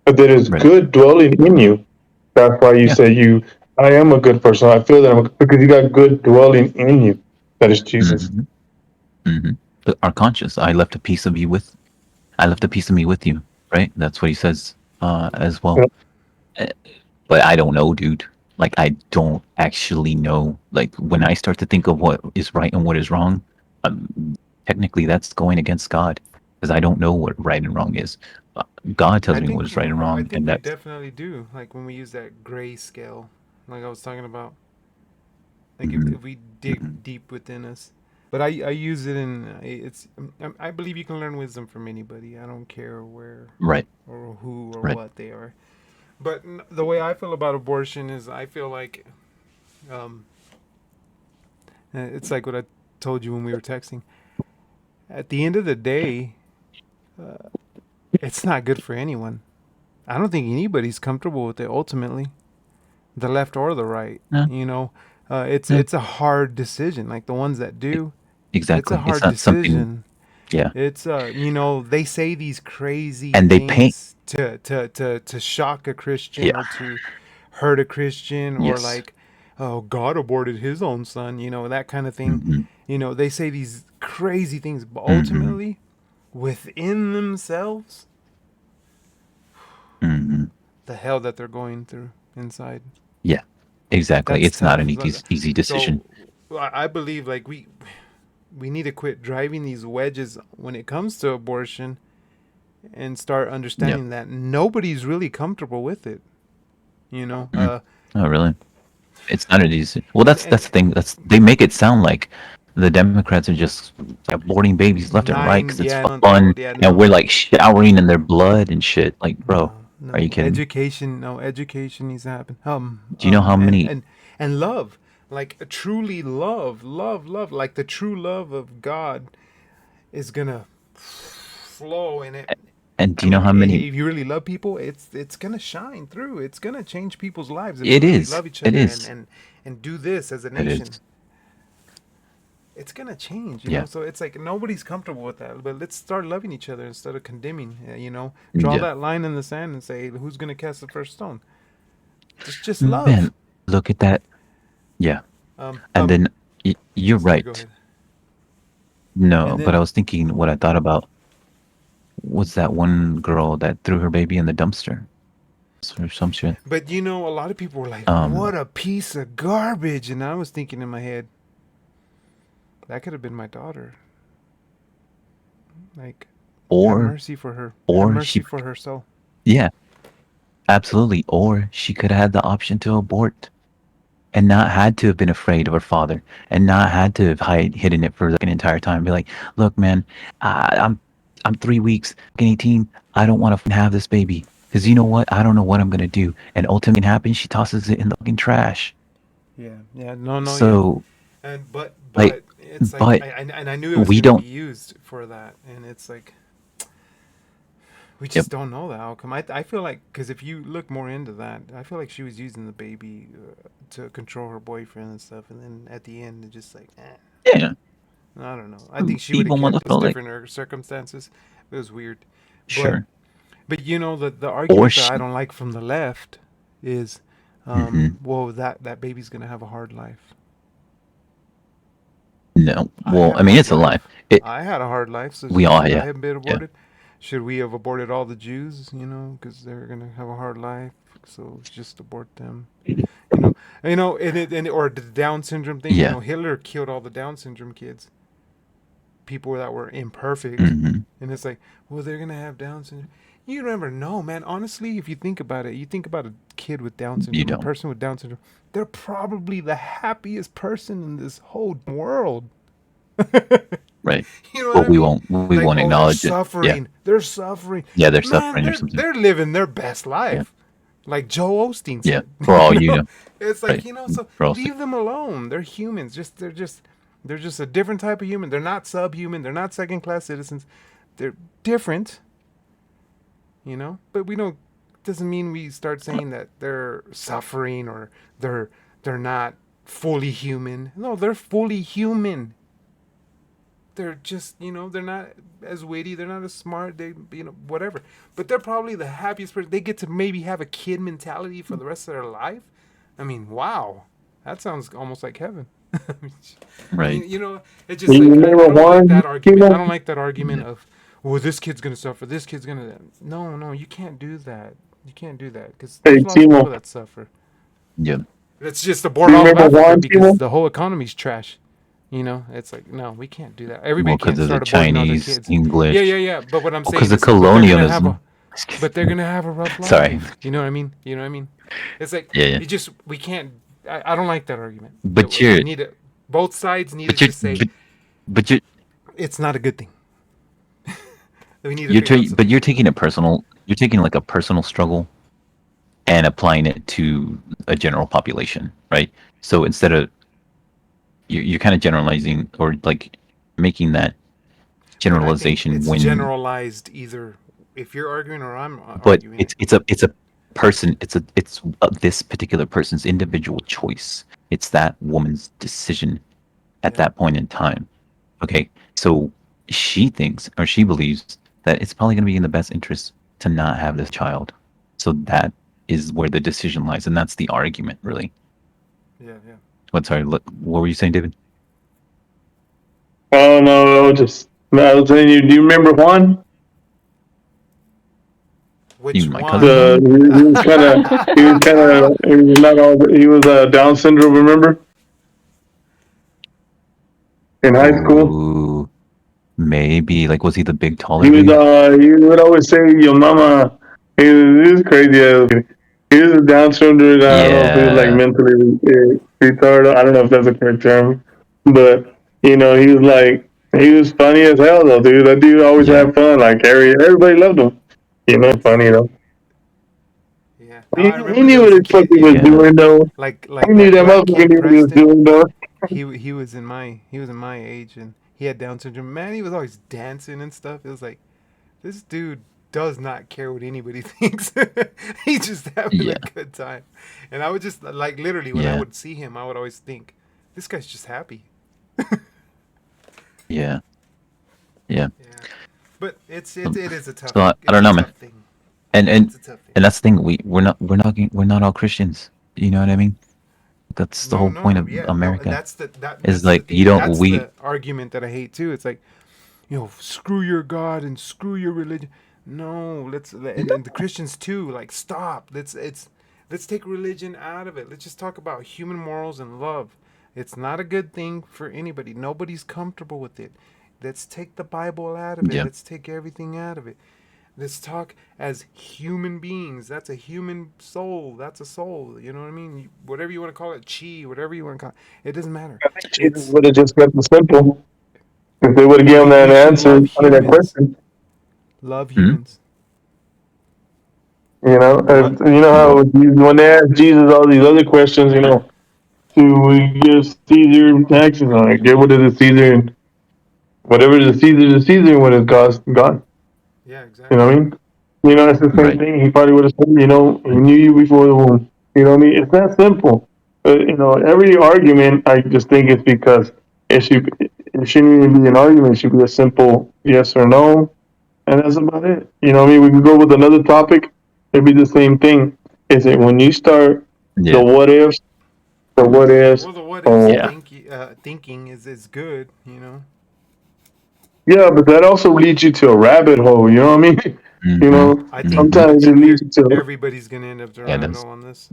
but there is Right. good dwelling in you. That's why you Yeah. say you. I am a good person. I feel that because you got good dwelling in you. That is Jesus. Hmm. Hmm. But our conscience, I left a piece of me with you, right? That's what he says as well. Yeah. Uh, But I don't know, dude. Like I don't actually know. Like when I start to think of what is right and what is wrong, technically that's going against God because I don't know what right and wrong is. Uh, God tells I me what think is right and I wrong, think and we that's definitely do. Like when we use that gray scale, like I was talking about. Like mhm, if we mhm. dig deep within us. But I use it in it's I believe you can learn wisdom from anybody. I don't care where Right, or who or right. what they are. But the way I feel about abortion is I feel like um, it's like what I told you when we were texting. At the end of the day, it's not good for anyone. I don't think anybody's comfortable with it ultimately, the left or the right. Yeah. You know, it's Yeah. it's a hard decision. Like the ones that do, it's a Exactly. It's hard not something. decision. Yeah. It's they say these crazy And they paint. things to shock a Christian Yeah. or to hurt a Christian or Yes. like, oh, God aborted his own son, that kind of thing. Hmm. They say these crazy things, but Hmm. ultimately, within themselves, Hmm. the hell that they're going through inside. Yeah. Exactly. That's It's not tough. an easy decision. So I believe like we need to quit driving these wedges when it comes to abortion and start understanding that nobody's really comfortable with it. You know, Mhm. Oh, really? It's not an easy. Well, and that's the thing. They make it sound like the Democrats are just aborting babies left and right because it's fun, and we're like showering in their blood and shit. Like, bro, no are you kidding? education needs to happen. Do you know how many? And love, like truly love, like the true love of God is gonna flow in it. And do you know how many? If you really love people, it's gonna shine through. It's gonna change people's lives if It we really is. love each It other is. and do this as a It nation. is. It's gonna change, you Yeah. know. So it's like nobody's comfortable with that. But let's start loving each other instead of condemning. Draw Yeah. that line in the sand and say who's gonna cast the first stone. Just love. Man, look at that. Yeah. And then you're sorry, right. go ahead. No, And but then I was thinking what I thought about was that one girl that threw her baby in the dumpster or some shit. But a lot of people were like, Um, "What a piece of garbage," and I was thinking in my head, that could have been my daughter. Like, have or mercy for her. Have or mercy she, for her soul. yeah, absolutely. Or she could have had the option to abort and not had to have been afraid of her father and not had to have hidden it for like an entire time. Be like, look, man, I'm 3 weeks, fucking 18. I don't want to have this baby because you know what? I don't know what I'm gonna do. And ultimately, happens. She tosses it in the fucking trash. Yeah, no, yeah. So, And but like, it's like, but I knew it was we going to don't. be used for that, and it's like we Yep. just don't know the outcome. I feel like because if you look more into that, I feel like she was using the baby to control her boyfriend and stuff, and then at the end, it just like, Yeah. I don't know. I think she would have Even kept it like, different circumstances. It was weird, sure. but the Or argument that she. I don't like from the left is, Hmm. well, that baby's gonna have a hard life. No. I Well, had I a mean, hard it's a lie. life. It. I had a hard life, so We all. should I Yeah. have been Yeah. aborted? Should we have aborted all the Jews? Because they're gonna have a hard life, so just abort them. Or the Down syndrome thing. Yeah. Hitler killed all the Down syndrome kids, people that were imperfect, Hmm. and it's like, well, they're gonna have Down syndrome. You never know, man. Honestly, if you think about it, you think about a kid with Down You syndrome, a don't. person with Down syndrome. They're probably the happiest person in this whole world. Right. You know But what I we mean? won't. We Like, won't oh, they're acknowledge it. Yeah. suffering. They're suffering. Yeah. They're Man, suffering or they're something. they're living their best Yeah. life. Like Joe Osteen Yeah. said. For all you know. It's like, Right. so For all. leave them alone. They're humans. They're just a different type of human. They're not subhuman. They're not second class citizens. They're different. But we don't doesn't mean we start saying that they're suffering or they're not fully human. No, they're fully human. They're just, they're not as witty, they're not as smart, they, whatever. But they're probably the happiest person. They get to maybe have a kid mentality for the rest of their life. I mean, wow. That sounds almost like heaven. Right. It's just You like, I remember don't like one? that argument. I don't like that Yeah. argument of, well, this kid's going to suffer, this kid's going to. No, you can't do that. You can't do that because Hey, there's lots of people Timo. that suffer. Yeah. Let's just abort You all of remember Africa Juan, because Timo? the whole economy's trash. It's like, no, we can't do that. Everybody Well, because can't of the start aborting all their Chinese, kids. English. Yeah. But what I'm Well, because saying of is, colonialism. but they're gonna have a rough life. Sorry. You know what I mean? You know what I mean? It's like Yeah. we can't. I don't like that argument. But We you're. need to. Both sides need to But you're. just say But you're. it's not a good thing. We need to figure out But you're solutions. taking it personal. You're taking like a personal struggle, and applying it to a general population, right? So instead of you're kind of generalizing or like making that But I think generalization it's when, generalized either if you're arguing or I'm but arguing it. it's a person, it's this particular person's individual choice. It's that woman's decision at Yeah. that point in time. Okay, so she thinks or she believes that it's probably going to be in the best interest to not have this child. So that is where the decision lies, and that's the argument, really. Yeah, yeah. What? Sorry, what were you saying, David? Oh no, I was saying you. Do you remember Juan? Which My one? cousin Juan? He was not all. He was Down syndrome. Remember in high school, Ooh, maybe. Like, was he the big taller he was. dude? He would always say, "Your mama." He was crazy. He was a Down syndrome. I don't know if he was like Yeah, mentally retarded. I don't know if that's a correct term, but he was like he was funny as hell though, dude. That dude always yeah, had fun. Like everybody loved him. Funny though. Yeah. No, He, I he remember knew there what was a the fuck kid. he was yeah, doing though. Like He knew that that black motherfucker kid knew what he was Preston. doing though. He was in my age and he had Down syndrome. Man, he was always dancing and stuff. It was like this dude does not care what anybody thinks. He's just having a yeah, good time. And I would just like literally when I yeah, would see him, I would always think, this guy's just happy. yeah, yeah. Yeah. But it is a tough So I it's don't a know, man. tough thing. And It's a tough thing. and that's the thing. We're not all Christians. You know what I mean? That's the whole point No, of yeah, no, and America. that's Is that's the like thing. you don't That's we the argument that I hate too. It's like, screw your God and screw your religion. No, and the Christians too. Like, stop. Let's take religion out of it. Let's just talk about human morals and love. It's not a good thing for anybody. Nobody's comfortable with it. Let's take the Bible out of it. yeah, Let's take everything out of it. Let's talk as human beings. That's a human soul. That's a soul. You know what I mean? Whatever you want to call it, chi, whatever you want to call it, it doesn't matter. Jesus It's would have just kept it simple if they would have given that we should answer. love I mean that humans. question. Love hmm? humans. What? You know Well, how when they asked Jesus all these other questions, do we give Caesar taxes? Like, give what is it Caesar, and whatever is Caesar, and what is God's God. Yeah, You know exactly. what I mean? It's the same right. thing. He probably would have said, he knew you before the womb. You know what I mean? It's that simple. Every argument, I just think it's because it shouldn't even be an argument. It should be a simple yes or no, and that's about it. You know what I mean? We can go with another topic. It'd be the same thing. Is it when you start the Yeah, what ifs, Well, the what ifs oh, yeah. thinking is good. yeah, but that also leads you to a rabbit hole. You know what I mean? Mm-hmm. I think Mm-hmm. I Sometimes it think leads you to everybody's gonna end up to Yeah, rabbit that's hole on this.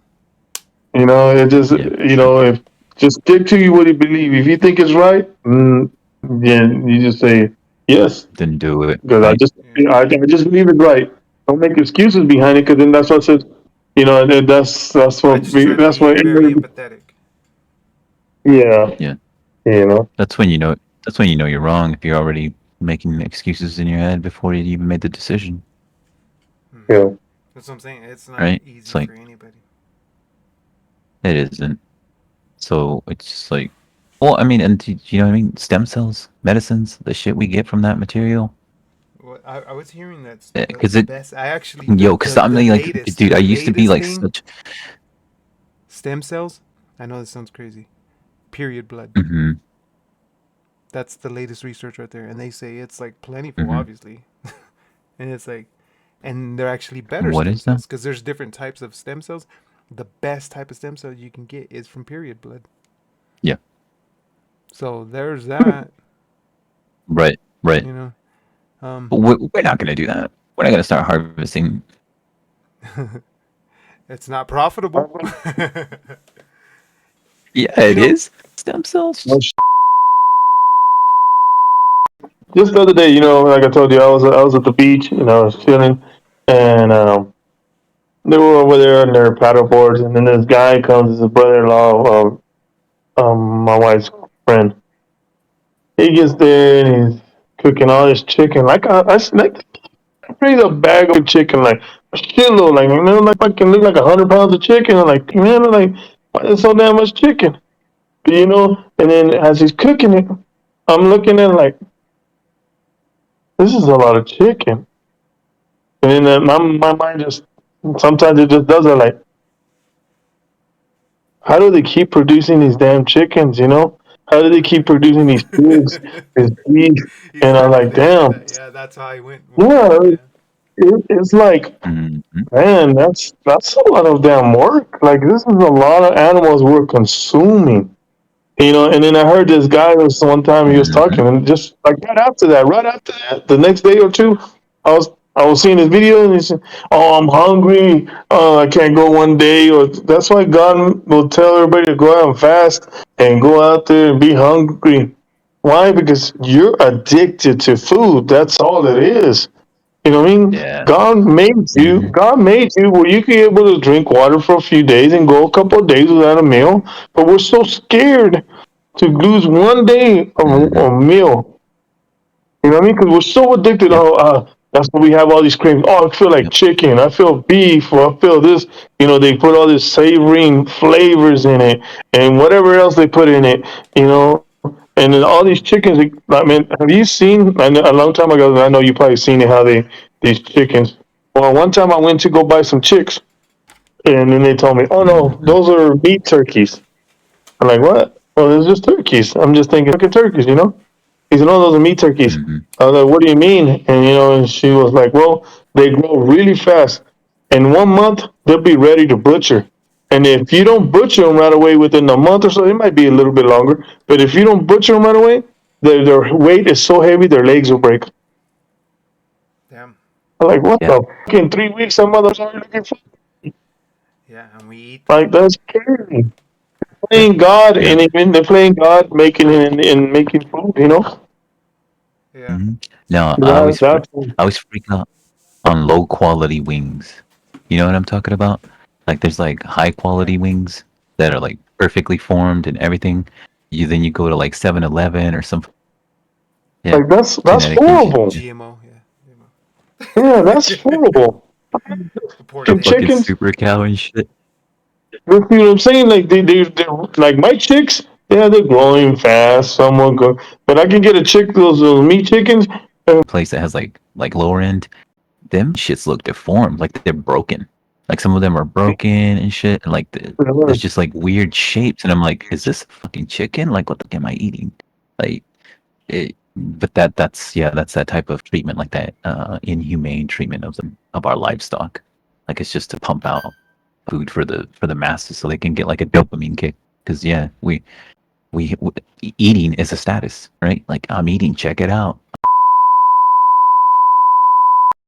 It just, yeah, true. if just stick to what you believe. If you think it's right, then you just say yes, Didn't do it, because right? Yeah. I just believe it's right. Don't make excuses behind it, because then that's what says, and I just try to that's be why, very empathetic. yeah, Yeah. you know, That's when you know. That's when you know you're wrong if you're already making excuses in your head before you even made the decision, Hmm. you know, That's what I'm saying. It's not right? It's easy like for anybody. it isn't. So it's just like, well, I mean, and you know what I mean? Stem cells, medicines, the shit we get from that material. Well, I was hearing that Because the it, best. I actually yo, because I mean, like, dude, I the used to be latest like thing, such. stem cells. I know this sounds crazy. Period blood. Mm-hmm, That's the latest research right there, and they say it's like plentiful, mm-hmm. obviously, and it's like, and they're actually better What stem is that? cells because there's different types of stem cells. The best type of stem cell you can get is from period blood. Yeah, So there's that. right, right. You know, But we're not gonna do that. We're not gonna start harvesting. it's not profitable. Yeah, you it know, is stem cells. just the other day, like I told you, I was at the beach and I was chilling, and they were over there on their paddle boards, and then this guy comes, as a brother-in-law of my wife's friend. He gets there and he's cooking all this chicken. Like I brings a bag of chicken, like shitload, like, you know, like fucking look like 100 pounds of chicken. I'm like, man, I'm like, why is so damn much chicken? You know, and then as he's cooking it, I'm looking at it like, this is a lot of chicken. And then my mind just, sometimes it just does it like, how do they keep producing these damn chickens, you know? How do they keep producing these pigs, this beef? He And I'm started like, thinking damn, that. Yeah, that's how he went with it. yeah, Yeah. it's like, Mhm. man, that's a lot of damn work. Like, this is a lot of animals we're consuming. You know, and then I heard this guy was one time he was Mhm. talking, and just like right after that, the next day or two, I was seeing his video, and he said, "Oh, I'm hungry. I can't go one day." Or that's why God will tell everybody to go out and fast and go out there and be hungry. Why? Because you're addicted to food. That's all it is. You know what I mean? Yeah. God made you. Mhm. God made you where you could be able to drink water for a few days and go a couple of days without a meal. But we're so scared to lose one day of Mhm. a meal. You know what I mean? Because we're so addicted. Yep. Oh, that's why we have all these cravings. Oh, I feel like Yep. chicken. I feel beef. Or I feel this. You know, they put all these savoring flavors in it and whatever else they put in it. You know, and then all these chickens. I mean, have you seen? I know, a long time ago. I know you probably seen it. How they these chickens. Well, one time I went to go buy some chicks, and then they told me, "Oh no, Mhm. those are meat turkeys." I'm like, "What?" Well, it's just turkeys. I'm just thinking fucking turkeys, you know. He said, "No, those are meat turkeys." Mhm. I was like, "What do you mean?" And you know, and she was like, "Well, they grow really fast. In 1 month, they'll be ready to butcher. And if you don't butcher them right away within a month or so, it might be a little bit longer. But if you don't butcher them right away, their weight is so heavy, their legs will break." Damn. I'm like, "What Yeah. the fuck? In 3 weeks, some mother's already looking for Yeah, and we eat like them. that's crazy." Yeah. Playing God Yeah. and even they're playing God, making and making food, you know. Yeah. Mhm. No, That's I always freak out on low quality wings. You know what I'm talking about? Like there's like high Yeah. quality wings that are like perfectly formed and everything. You go to like 7-Eleven or some yeah like that's genetically horrible. GMO. Yeah. Yeah, that's GMO. horrible. The poor the The fucking things. chickens, super cow and shit. you know what I'm saying? Like they're like my chicks. Yeah, they're growing fast. Someone go, but I can get a chick those meat chickens. Place that has like lower end. Them shits look deformed, like they're broken. Like some of them are broken and shit, and like there's just like weird shapes, and I'm like, is this a fucking chicken? Like, what the fuck am I eating? Like, but that's that type of treatment, like that inhumane treatment of our livestock. Like it's just to pump out food for the masses, so they can get like a dopamine kick. Because yeah, eating is a status, right? Like I'm eating, check it out.